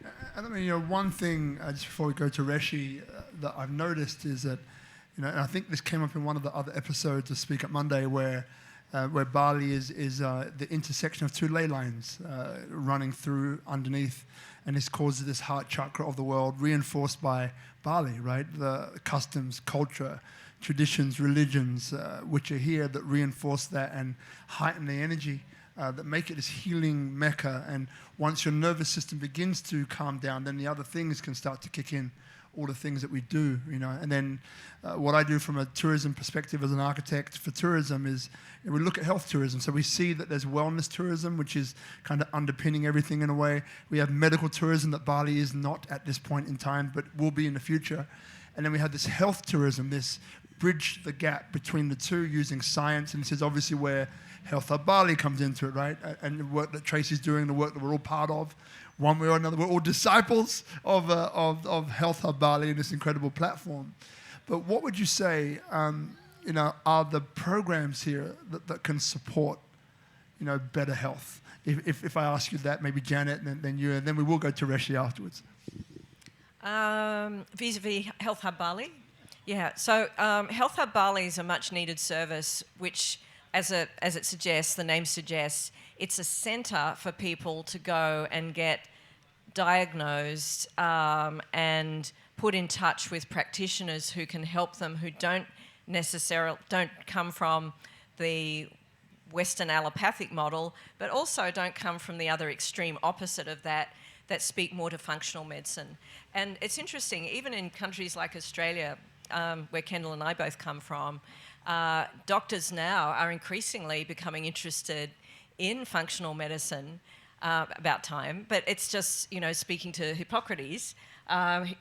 [SPEAKER 4] Yeah.
[SPEAKER 1] I mean, one thing just before we go to Reshie that I've noticed is that, and I think this came up in one of the other episodes of SpeakuP Monday, where Bali is the intersection of two ley lines running through underneath, and this causes this heart chakra of the world, reinforced by Bali, right? The customs, culture, traditions, religions, which are here, that reinforce that and heighten the energy, that make it this healing mecca. And once your nervous system begins to calm down, then the other things can start to kick in. All the things that we do, and then what I do from a tourism perspective as an architect for tourism is we look at health tourism. So we see that there's wellness tourism, which is kind of underpinning everything in a way. We have medical tourism that Bali is not at this point in time, but will be in the future. And then we have this health tourism, this bridge the gap between the two using science. And this is obviously where Health Hub Bali comes into it, right? And the work that Tracy's doing, the work that we're all part of, one way or another. We're all disciples of Health Hub Bali and this incredible platform. But what would you say, are the programs here that can support, better health? If I ask you that, maybe Janet, and then you, and then we will go to Reshie afterwards.
[SPEAKER 4] Vis-a-vis Health Hub Bali? Yeah, so Health Hub Bali is a much-needed service which, as it suggests, the name suggests, it's a centre for people to go and get diagnosed and put in touch with practitioners who can help them, who don't come from the Western allopathic model, but also don't come from the other extreme opposite of that speak more to functional medicine. And it's interesting, even in countries like Australia, where Kendall and I both come from, Doctors now are increasingly becoming interested in functional medicine, about time, but it's just, speaking to Hippocrates,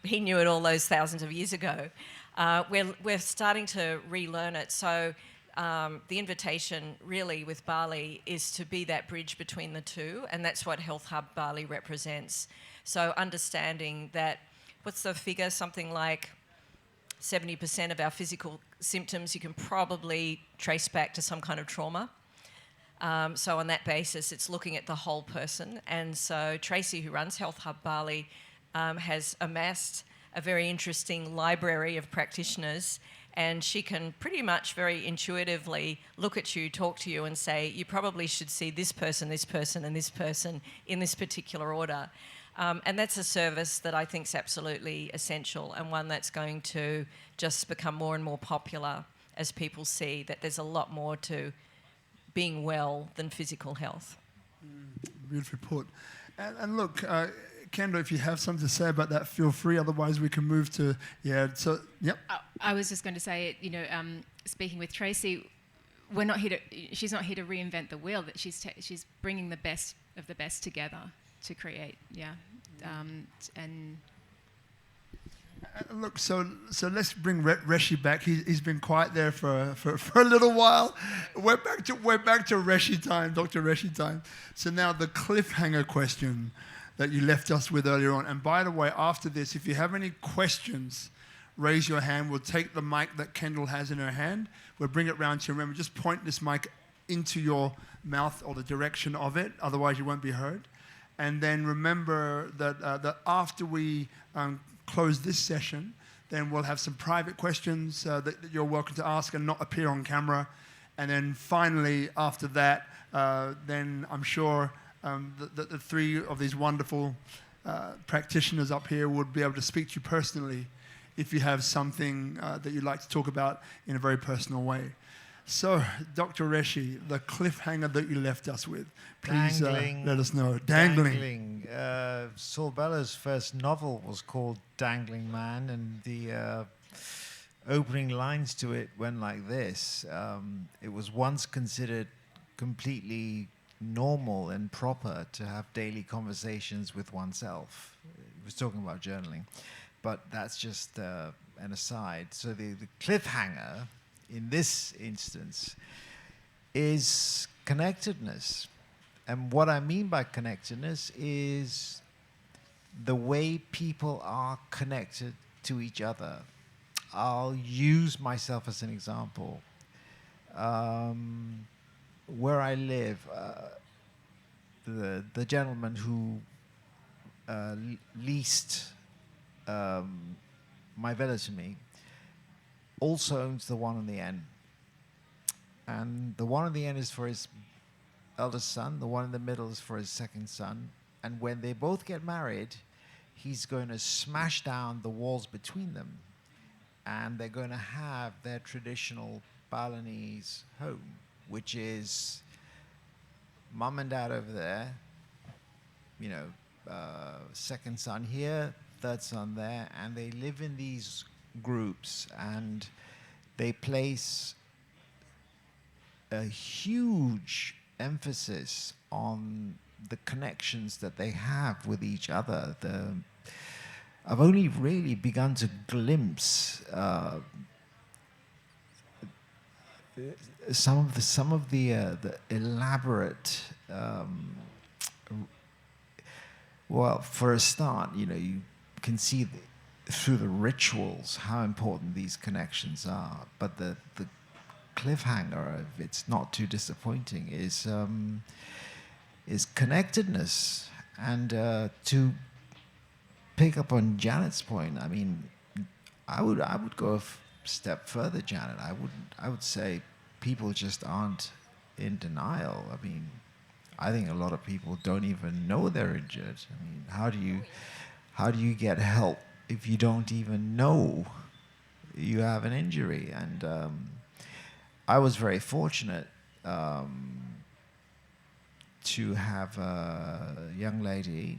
[SPEAKER 4] he knew it all those thousands of years ago. We're starting to relearn it. So the invitation really with Bali is to be that bridge between the two, and that's what Health Hub Bali represents. So understanding that, what's the figure? Something like 70% of our physical symptoms you can probably trace back to some kind of trauma. So on that basis, it's looking at the whole person. And so Tracy, who runs Health Hub Bali, has amassed a very interesting library of practitioners, and she can pretty much very intuitively look at you, talk to you and say, you probably should see this person, and this person in this particular order. And that's a service that I think is absolutely essential, and one that's going to just become more and more popular as people see that there's a lot more to being well than physical health.
[SPEAKER 1] Beautifully put. And look, Kendall, if you have something to say about that, feel free. Otherwise, we can move to, So, yep.
[SPEAKER 2] I was just going to say, speaking with Tracy, she's not here to reinvent the wheel. That she's bringing the best of the best together to create, and
[SPEAKER 1] look, so let's bring Reshie back. He's been quiet there for a little while. We're back to Reshie time, Dr. Reshie time. So now the cliffhanger question that you left us with earlier on. And by the way, after this, if you have any questions, raise your hand. We'll take the mic that Kendall has in her hand. We'll bring it round to you. Remember, just point this mic into your mouth or the direction of it. Otherwise, you won't be heard. And then remember that after we close this session, then we'll have some private questions that you're welcome to ask and not appear on camera. And then finally, after that, then I'm sure the three of these wonderful practitioners up here would be able to speak to you personally if you have something that you'd like to talk about in a very personal way. So, Dr. Reshie, the cliffhanger that you left us with, please let us know. Dangling.
[SPEAKER 3] Saul Bellows' first novel was called Dangling Man, and the opening lines to it went like this. It was once considered completely normal and proper to have daily conversations with oneself. He was talking about journaling, but that's just an aside. So the cliffhanger in this instance is connectedness. And what I mean by connectedness is the way people are connected to each other. I'll use myself as an example. Where I live, the gentleman who leased my villa to me also owns the one on the end. And the one on the end is for his eldest son, the one in the middle is for his second son. And when they both get married, he's going to smash down the walls between them. And they're going to have their traditional Balinese home, which is mum and dad over there, second son here, third son there, and they live in these groups, and they place a huge emphasis on the connections that they have with each other. I've only really begun to glimpse some of the elaborate. Well, for a start, you can see through the rituals how important these connections are. But the cliffhanger, if it's not too disappointing, is connectedness. And to pick up on Janet's point, I mean, I would go a step further, Janet. I would say people just aren't in denial. I mean, I think a lot of people don't even know they're injured. I mean, how do you get help if you don't even know you have an injury? And I was very fortunate to have a young lady.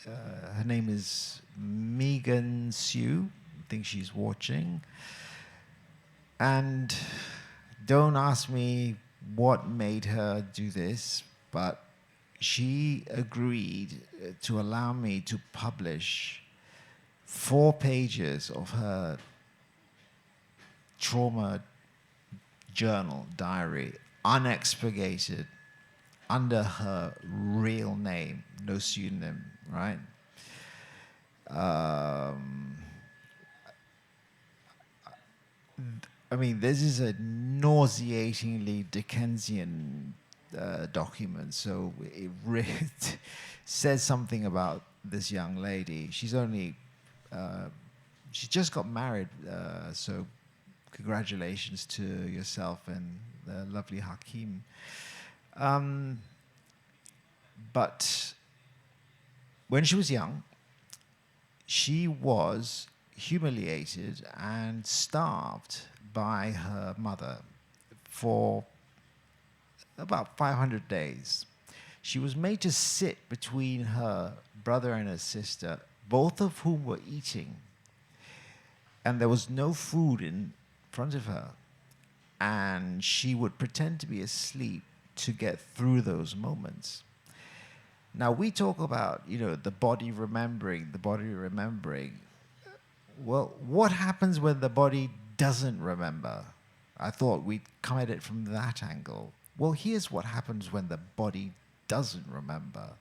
[SPEAKER 3] Her name is Megan Sue. I think she's watching. And don't ask me what made her do this, but she agreed to allow me to publish 4 pages of her trauma journal, diary, unexpurgated, under her real name, no pseudonym, right? I mean, this is a nauseatingly Dickensian document, so it says something about this young lady. She's only, she just got married, so congratulations to yourself and the lovely Hakim. But when she was young, she was humiliated and starved by her mother for about 500 days. She was made to sit between her brother and her sister, both of whom were eating, and there was no food in front of her, and she would pretend to be asleep to get through those moments. Now, we talk about, the body remembering. Well, what happens when the body doesn't remember? I thought we'd come at it from that angle. Well, here's what happens when the body doesn't remember.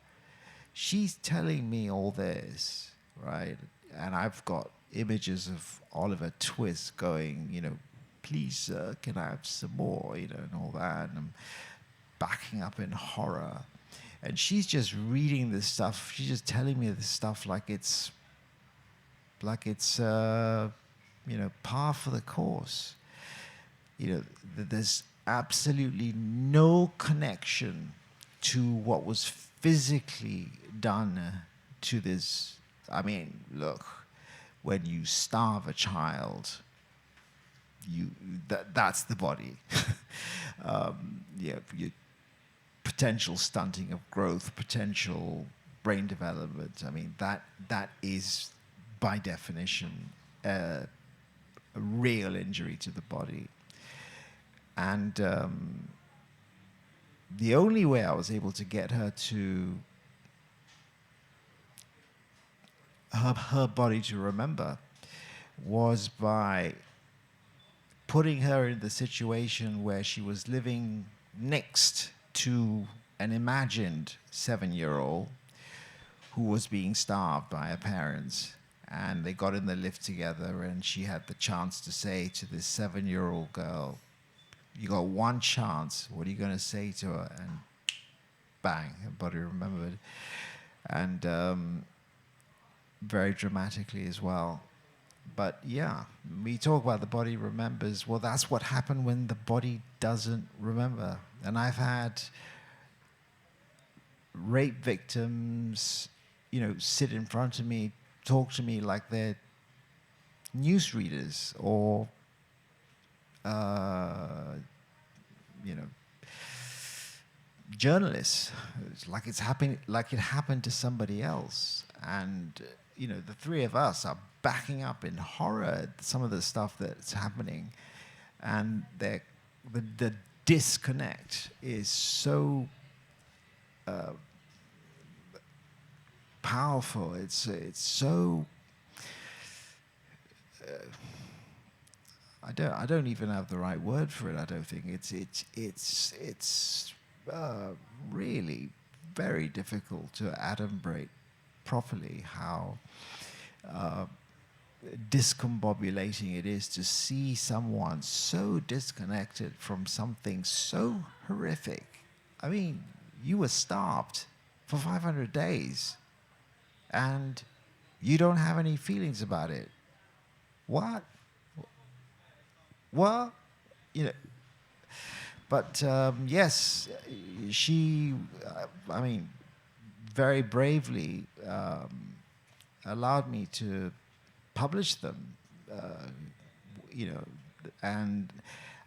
[SPEAKER 3] She's telling me all this, right? And I've got images of Oliver Twist going, please, sir, can I have some more, and all that. And I'm backing up in horror. And she's just reading this stuff. She's just telling me this stuff like it's par for the course. There's absolutely no connection to what was physically done to this. I mean, look, when you starve a child, that's the body. You potential stunting of growth, potential brain development. I mean, that is by definition a real injury to the body. And the only way I was able to get her to her body to remember was by putting her in the situation where she was living next to an imagined 7-year-old who was being starved by her parents. And they got in the lift together, and she had the chance to say to this 7-year-old girl, you got one chance, what are you going to say to her? And bang, her body remembered. And very dramatically as well. But yeah, we talk about the body remembers. Well, that's what happened when the body doesn't remember. And I've had rape victims, sit in front of me, talk to me like they're newsreaders or, journalists. It's like it happened to somebody else. And, the three of us are backing up in horror at some of the stuff that's happening. And the disconnect is so powerful. It's so I don't even have the right word for it. I don't think it's really very difficult to adumbrate properly how discombobulating it is to see someone so disconnected from something so horrific. I mean, you were starved for 500 days and you don't have any feelings about it. What? What? But yes, she, very bravely allowed me to publish them, and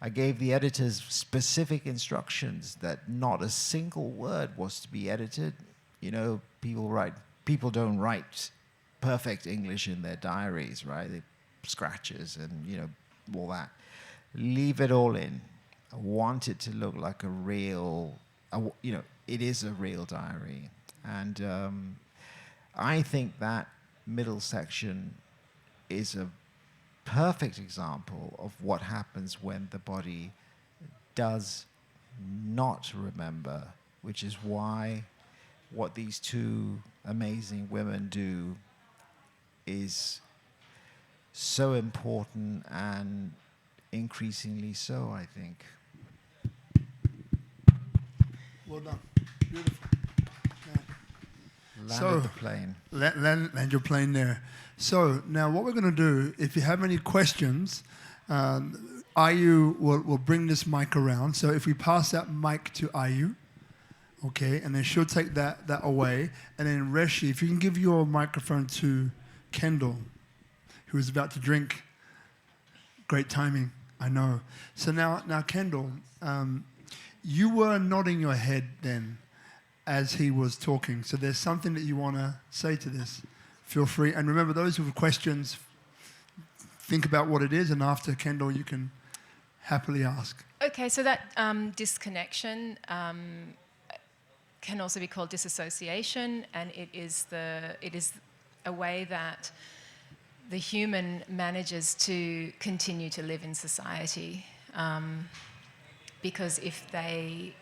[SPEAKER 3] I gave the editors specific instructions that not a single word was to be edited. People don't write perfect English in their diaries, right? They scratches and, all that. Leave it all in. want it to look like a real, it is a real diary. And I think that middle section is a perfect example of what happens when the body does not remember, which is why what these two amazing women do is so important, and increasingly so, I think.
[SPEAKER 1] Well done. Beautiful.
[SPEAKER 3] Landed the plane.
[SPEAKER 1] Land your plane there. So now what we're going to do, if you have any questions, Ayu will bring this mic around. So if we pass that mic to Ayu, okay, and then she'll take that away. And then Reshie, if you can give your microphone to Kendall, who is about to drink. Great timing, I know. So now Kendall, you were nodding your head then as he was talking. So there's something that you want to say to this. Feel free. And remember, those who have questions, think about what it is, and after Kendall, you can happily ask.
[SPEAKER 2] Okay, so that disconnection can also be called disassociation, and it is a way that the human manages to continue to live in society, because if they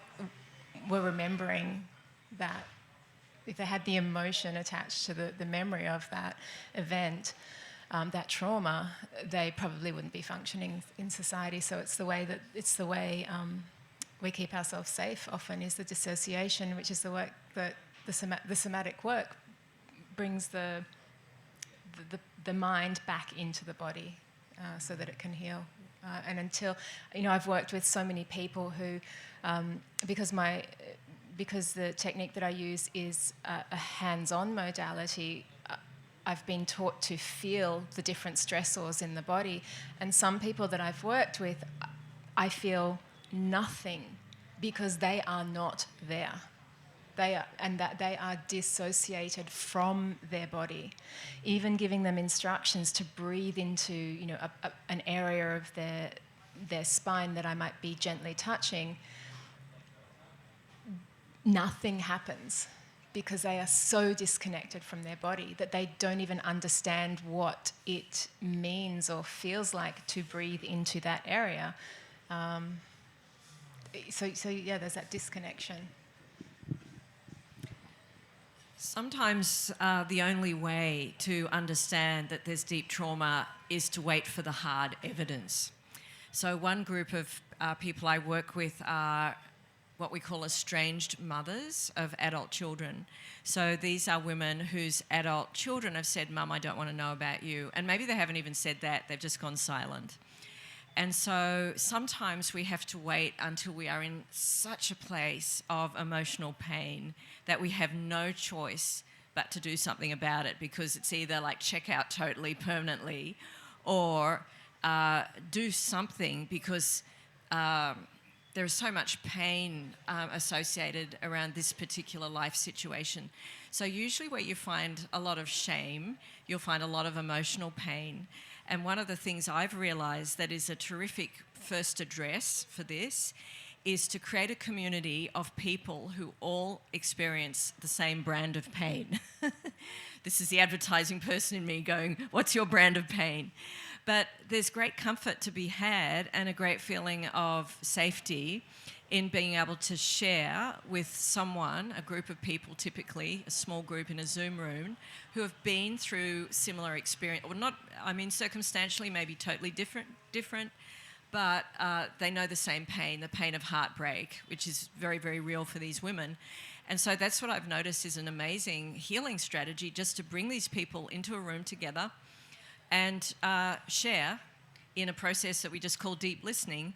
[SPEAKER 2] were remembering that, if they had the emotion attached to the memory of that event, that trauma, they probably wouldn't be functioning in society. So it's the way we keep ourselves safe often, is the dissociation, which is the work that the somatic work brings the mind back into the body so that it can heal. And until, I've worked with so many people who, because the technique that I use is a hands-on modality, I've been taught to feel the different stressors in the body. And some people that I've worked with, I feel nothing because they are not there. They are dissociated from their body. Even giving them instructions to breathe into, an area of their spine that I might be gently touching, nothing happens because they are so disconnected from their body that they don't even understand what it means or feels like to breathe into that area. So yeah, there's that disconnection.
[SPEAKER 4] Sometimes the only way to understand that there's deep trauma is to wait for the hard evidence. So one group of people I work with are what we call estranged mothers of adult children. So these are women whose adult children have said, "Mum, I don't want to know about you." And maybe they haven't even said that, they've just gone silent. And so sometimes we have to wait until we are in such a place of emotional pain that we have no choice but to do something about it, because it's either like check out totally permanently or do something, because there is so much pain associated around this particular life situation. So usually where you find a lot of shame, you'll find a lot of emotional pain. And one of the things I've realised that is a terrific first address for this is to create a community of people who all experience the same brand of pain. This is the advertising person in me going, what's your brand of pain? But there's great comfort to be had and a great feeling of safety in being able to share with someone, a group of people, typically a small group in a Zoom room, who have been through similar experience, or not, circumstantially maybe totally different, but they know the same pain, the pain of heartbreak, which is very, very real for these women. And so that's what I've noticed is an amazing healing strategy, just to bring these people into a room together and share in a process that we just call deep listening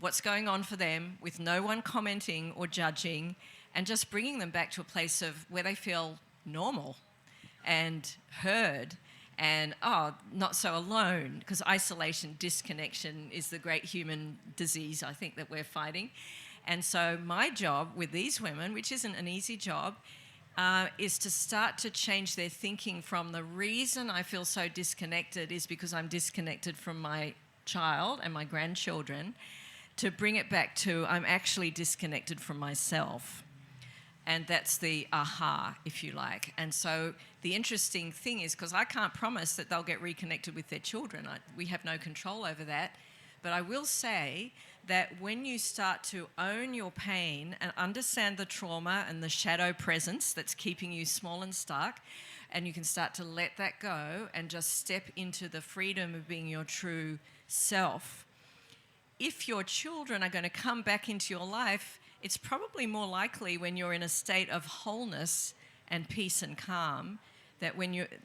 [SPEAKER 4] what's going on for them, with no one commenting or judging, and just bringing them back to a place of where they feel normal and heard and, not so alone, because isolation, disconnection is the great human disease, I think, that we're fighting. And so my job with these women, which isn't an easy job, is to start to change their thinking from the reason I feel so disconnected is because I'm disconnected from my child and my grandchildren, to bring it back to I'm actually disconnected from myself. And that's the aha, if you like. And so the interesting thing is, because I can't promise that they'll get reconnected with their children. We have no control over that. But I will say that when you start to own your pain and understand the trauma and the shadow presence that's keeping you small and stuck, and you can start to let that go and just step into the freedom of being your true self, if your children are going to come back into your life, it's probably more likely when you're in a state of wholeness and peace and calm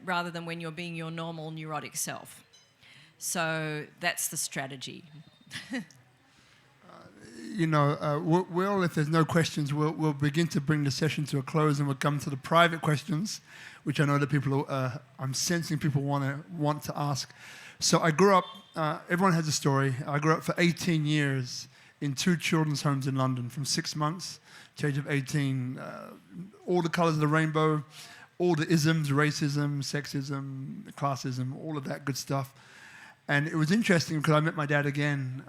[SPEAKER 4] rather than when you're being your normal neurotic self. So that's the strategy.
[SPEAKER 1] Will, if there's no questions, we'll begin to bring the session to a close, and we'll come to the private questions, which I know that people, I'm sensing people want to ask. So I grew up, everyone has a story. I grew up for 18 years in 2 children's homes in London, from 6 months to age of 18. All the colours of the rainbow, all the isms, racism, sexism, classism, all of that good stuff. And it was interesting because I met my dad again,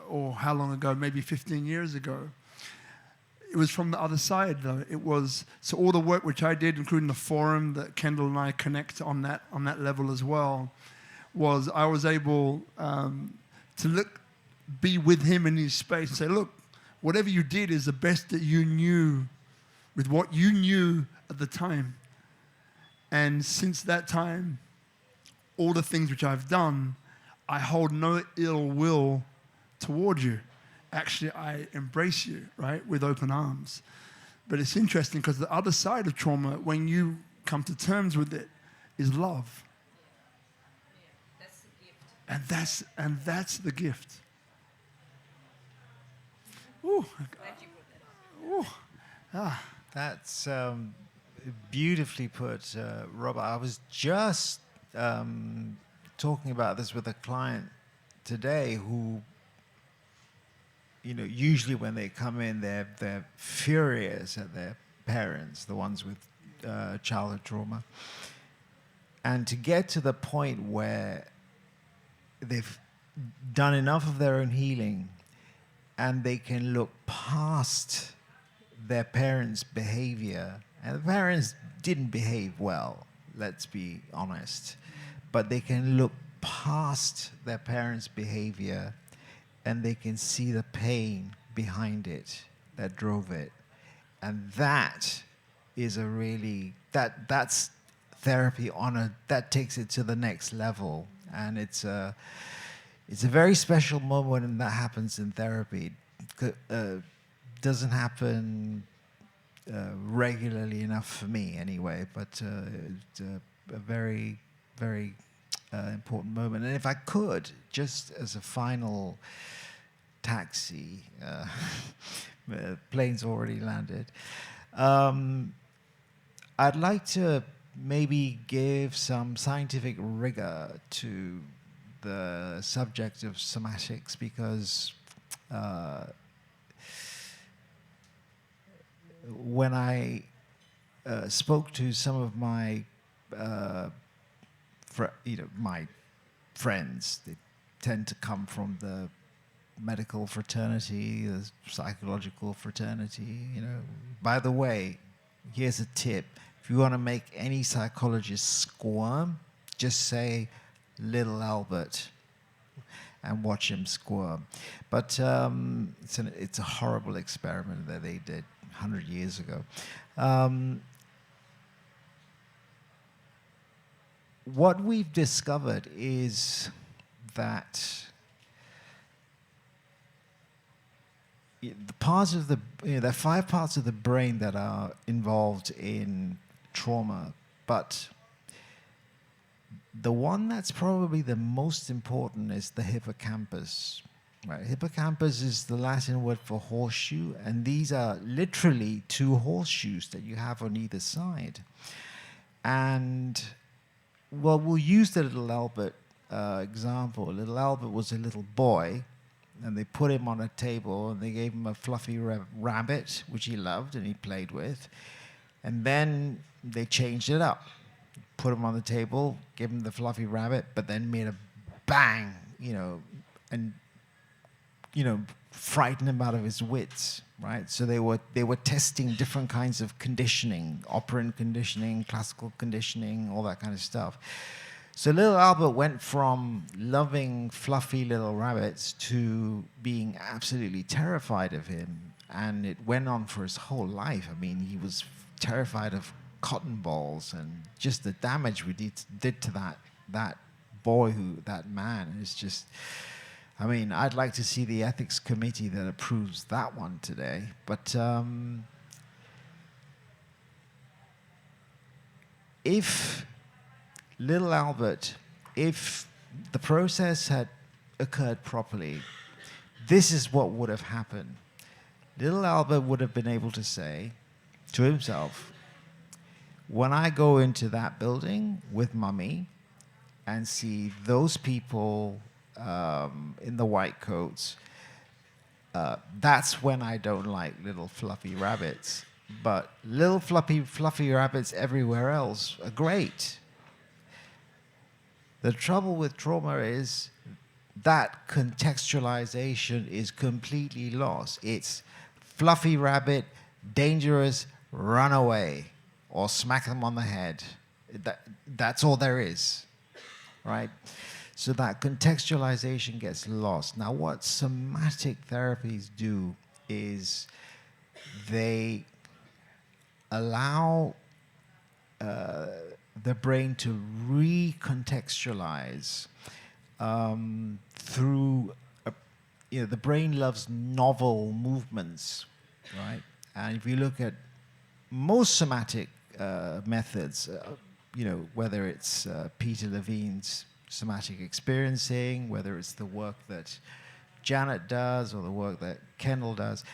[SPEAKER 1] or how long ago, maybe 15 years ago. It was from the other side, though. It was, so all the work which I did, including the forum that Kendall and I connect on that level as well, was I was able to be with him in his space and say, look, whatever you did is the best that you knew with what you knew at the time. And since that time, all the things which I've done, I hold no ill will toward you. Actually, I embrace you, right, with open arms. But it's interesting because the other side of trauma, when you come to terms with it, is love.
[SPEAKER 4] Yeah, that's the gift.
[SPEAKER 1] And that's the gift. Ooh.
[SPEAKER 4] Glad you brought that up.
[SPEAKER 1] Ooh.
[SPEAKER 3] That's beautifully put, Robert. I was just talking about this with a client today who, usually when they come in, they're furious at their parents, the ones with childhood trauma. And to get to the point where they've done enough of their own healing and they can look past their parents' behavior, and the parents didn't behave well, let's be honest, but they can look past their parents' behavior and they can see the pain behind it that drove it. And that is that's therapy that takes it to the next level. And it's a very special moment when that happens in therapy. Doesn't happen regularly enough for me anyway, but it's a very, very important moment. And if I could, just as a final taxi, plane's already landed, I'd like to maybe give some scientific rigor to the subject of somatics, because when I spoke to some of my my friends, they tend to come from the medical fraternity, the psychological fraternity. By the way, here's a tip: if you want to make any psychologist squirm, just say "Little Albert" and watch him squirm. But it's a horrible experiment that they did 100 years ago. What we've discovered is that the parts of there are 5 parts of the brain that are involved in trauma, but the one that's probably the most important is the hippocampus. Right? Hippocampus is the Latin word for horseshoe, and these are literally 2 horseshoes that you have on either side. And we'll use the Little Albert example. Little Albert was a little boy, and they put him on a table, and they gave him a fluffy rabbit, which he loved and he played with. And then they changed it up. Put him on the table, gave him the fluffy rabbit, but then made a bang, and frighten him out of his wits, right? So they were testing different kinds of conditioning, operant conditioning, classical conditioning, all that kind of stuff. So little Albert went from loving fluffy little rabbits to being absolutely terrified of him, and it went on for his whole life. I mean, he was terrified of cotton balls and just the damage we did to that boy, that man. It's just, I mean, I'd like to see the ethics committee that approves that one today. But if little Albert, if the process had occurred properly, this is what would have happened. Little Albert would have been able to say to himself, when I go into that building with Mummy and see those people in the white coats, that's when I don't like little fluffy rabbits. But little fluffy rabbits everywhere else are great. The trouble with trauma is that contextualization is completely lost. It's fluffy rabbit, dangerous, run away, or smack them on the head. That's all there is, right? So that contextualization gets lost. Now, what somatic therapies do is they allow the brain to recontextualize through, the brain loves novel movements, right? And if you look at most somatic methods, whether it's Peter Levine's somatic experiencing, whether it's the work that Janet does or the work that Kendall does,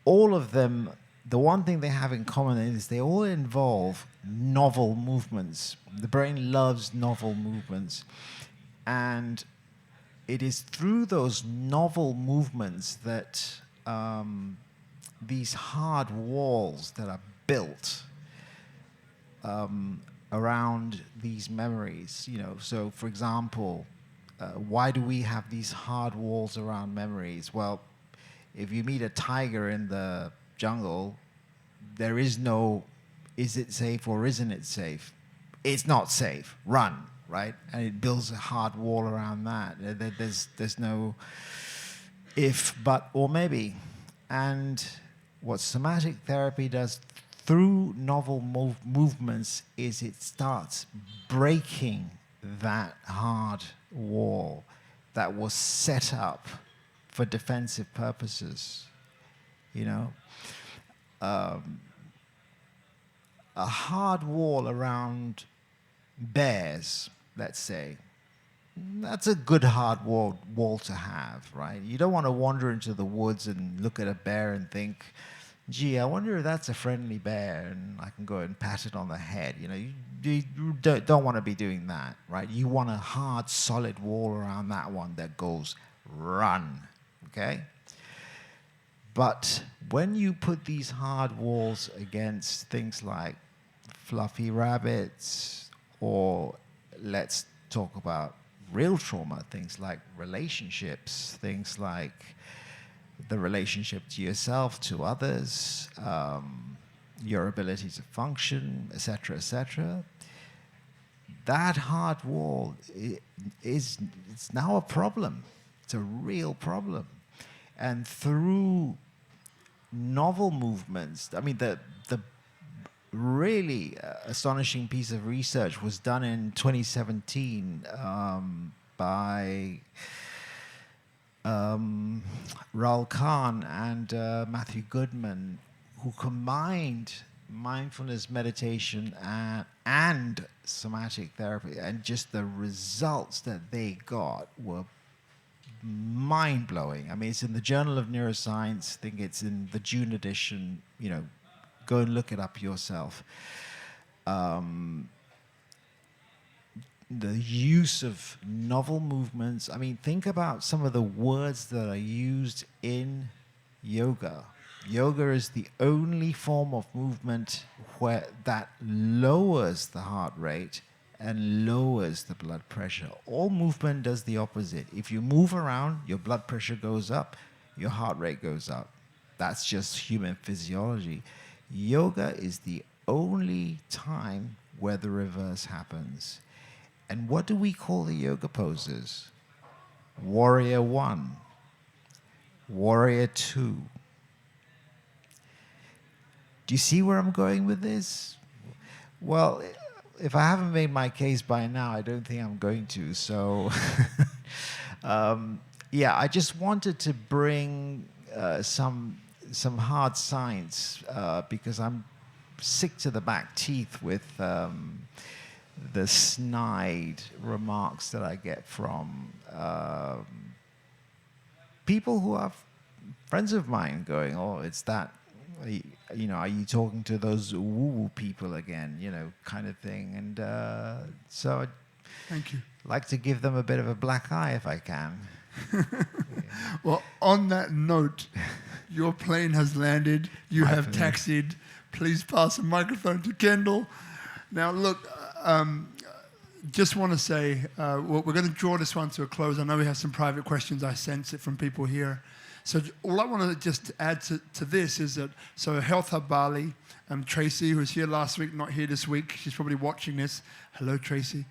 [SPEAKER 3] all of them, the one thing they have in common is they all involve novel movements. The brain loves novel movements. And it is through those novel movements that these hard walls that are built around these memories, So, for example, why do we have these hard walls around memories? Well, if you meet a tiger in the jungle, there is no, is it safe or isn't it safe? It's not safe. Run, right? And it builds a hard wall around that. There's no if, but, or maybe. And what somatic therapy does through novel movements is it starts breaking that hard wall that was set up for defensive purposes, a hard wall around bears, let's say, that's a good hard wall to have, right? You don't want to wander into the woods and look at a bear and think, gee, I wonder if that's a friendly bear and I can go and pat it on the head. You don't want to be doing that, right? You want a hard, solid wall around that one that goes, run, okay? But when you put these hard walls against things like fluffy rabbits, or let's talk about real trauma, things like relationships, things like the relationship to yourself, to others, your ability to function, etc., that hard wall it's now a problem. It's a real problem. And through novel movements, I mean, the really astonishing piece of research was done in 2017 by Raul Khan and Matthew Goodman, who combined mindfulness meditation and somatic therapy, and just the results that they got were mind-blowing. I mean, it's in the Journal of Neuroscience. I think it's in the June edition. Go and look it up yourself. The use of novel movements. I mean, think about some of the words that are used in yoga. Yoga is the only form of movement that lowers the heart rate and lowers the blood pressure. All movement does the opposite. If you move around, your blood pressure goes up, your heart rate goes up. That's just human physiology. Yoga is the only time where the reverse happens. And what do we call the yoga poses? Warrior 1, Warrior 2. Do you see where I'm going with this? Well, if I haven't made my case by now, I don't think I'm going to. So, yeah, I just wanted to bring some hard science because I'm sick to the back teeth with the snide remarks that I get from people who are friends of mine going, "Oh, it's that, you know, are you talking to those woo-woo people again?" You know, kind of thing. And so I'd
[SPEAKER 1] Thank you.
[SPEAKER 3] like to give them a bit of a black eye if I can.
[SPEAKER 1] Well, on that note, your plane has landed. You have taxied. Please pass the microphone to Kendall. Now, look, just want to say, we're going to draw this one to a close. I know we have some private questions. I sense it from people here. So all I want to just add to this is that, so Health Hub Bali, Tracy, who was here last week, not here this week. She's probably watching this. Hello, Tracy.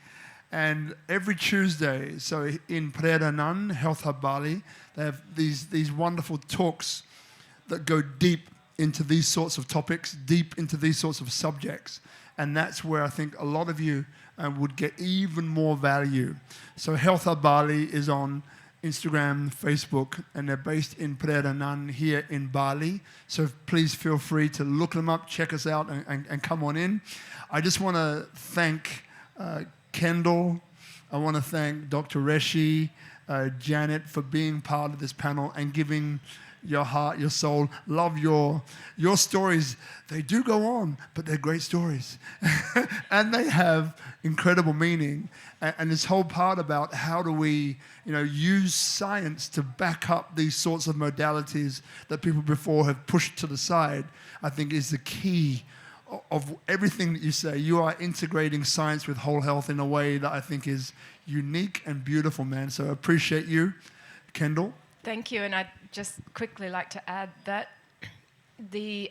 [SPEAKER 1] And every Tuesday, so in Pereira, Health Hub Bali, they have these wonderful talks that go deep into these sorts of topics, deep into these sorts of subjects. And that's where I think a lot of you would get even more value. So Health Hub Bali is on Instagram, Facebook, and they're based in Pereira here in Bali. So please feel free to look them up, check us out, and come on in. I just want to thank Kendall. I want to thank Dr. Reshie, Janet, for being part of this panel and giving your heart, your soul, love your stories. They do go on, but they're great stories. And they have incredible meaning. And this whole part about how do we, use science to back up these sorts of modalities that people before have pushed to the side, I think is the key of everything that you say. You are integrating science with whole health in a way that I think is unique and beautiful, man. So I appreciate you, Kendall.
[SPEAKER 2] Thank you, and I'd just quickly like to add that the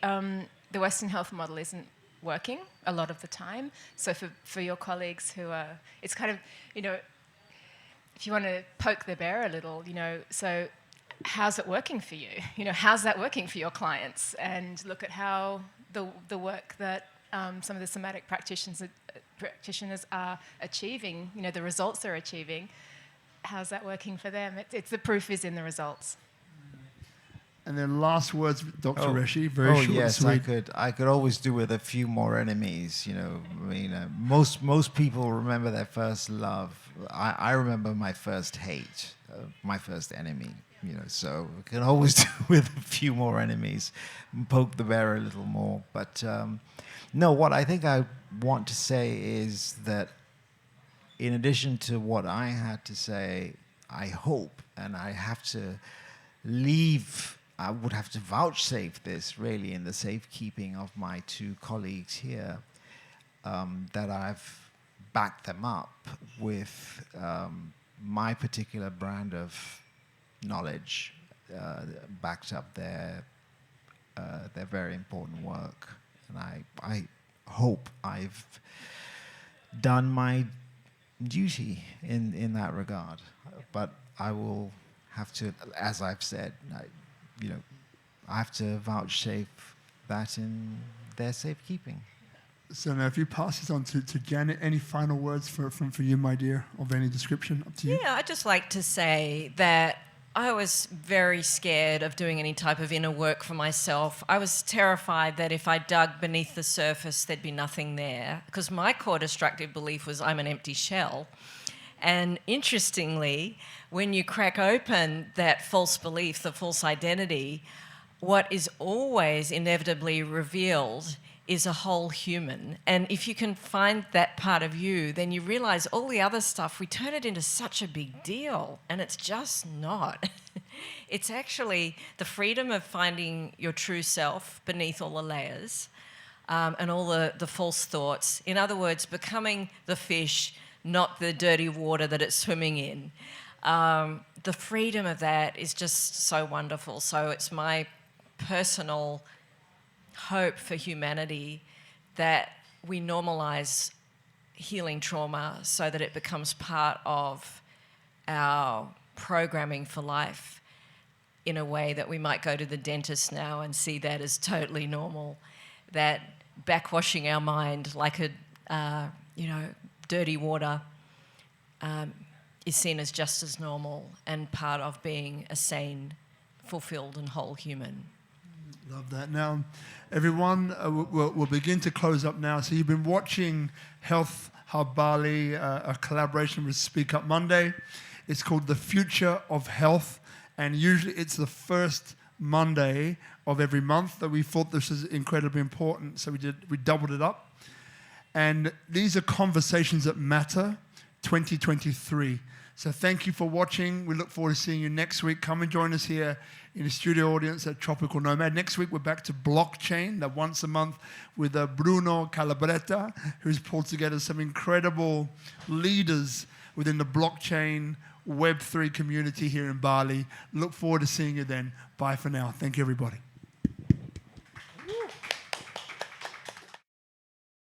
[SPEAKER 2] Western health model isn't working a lot of the time. So for your colleagues who are, it's kind of, if you want to poke the bear a little, so how's it working for you? How's that working for your clients? And look at how the work that some of the somatic practitioners are achieving, the results they're achieving. How's that working for them? It's the proof is in the results.
[SPEAKER 1] And then last words, Dr. Reshie, very short
[SPEAKER 3] yes,
[SPEAKER 1] and sweet.
[SPEAKER 3] I could always do with a few more enemies. Most people remember their first love. I remember my first hate, my first enemy. So I can always do with a few more enemies, and poke the bear a little more. But no, what I think I want to say is that, in addition to what I had to say, I hope, and I would have to vouchsafe this really in the safekeeping of my two colleagues here, that I've backed them up with my particular brand of knowledge, backed up their very important work. And I hope I've done my duty in that regard, but I will have to, as I've said, I have to vouchsafe that in their safekeeping.
[SPEAKER 1] So now, if you pass this on to Janet, any final words for you, my dear, of any description? Up to you.
[SPEAKER 4] Yeah, I'd just like to say that I was very scared of doing any type of inner work for myself. I was terrified that if I dug beneath the surface, there'd be nothing there, because my core destructive belief was I'm an empty shell. And interestingly, when you crack open that false belief, the false identity, what is always inevitably revealed is a whole human. And if you can find that part of you, then you realize all the other stuff, we turn it into such a big deal, and it's just not. It's actually the freedom of finding your true self beneath all the layers, and all the false thoughts. In other words, becoming the fish, not the dirty water that it's swimming in. The freedom of that is just so wonderful. So it's my personal hope for humanity that we normalise healing trauma so that it becomes part of our programming for life in a way that we might go to the dentist now and see that as totally normal, that backwashing our mind like a, dirty water is seen as just as normal and part of being a sane, fulfilled and whole human.
[SPEAKER 1] Love that. Now, everyone, we'll begin to close up now. So you've been watching Health Hub Bali, a collaboration with SpeakuP Monday. It's called The Future of Health, and usually it's the first Monday of every month. That we thought this was incredibly important, so we doubled it up. And these are conversations that matter, 2023. So thank you for watching. We look forward to seeing you next week. Come and join us here in the studio audience at Tropical Nomad. Next week, we're back to blockchain, that once a month with Bruno Calabretta, who's pulled together some incredible leaders within the blockchain Web3 community here in Bali. Look forward to seeing you then. Bye for now. Thank you, everybody.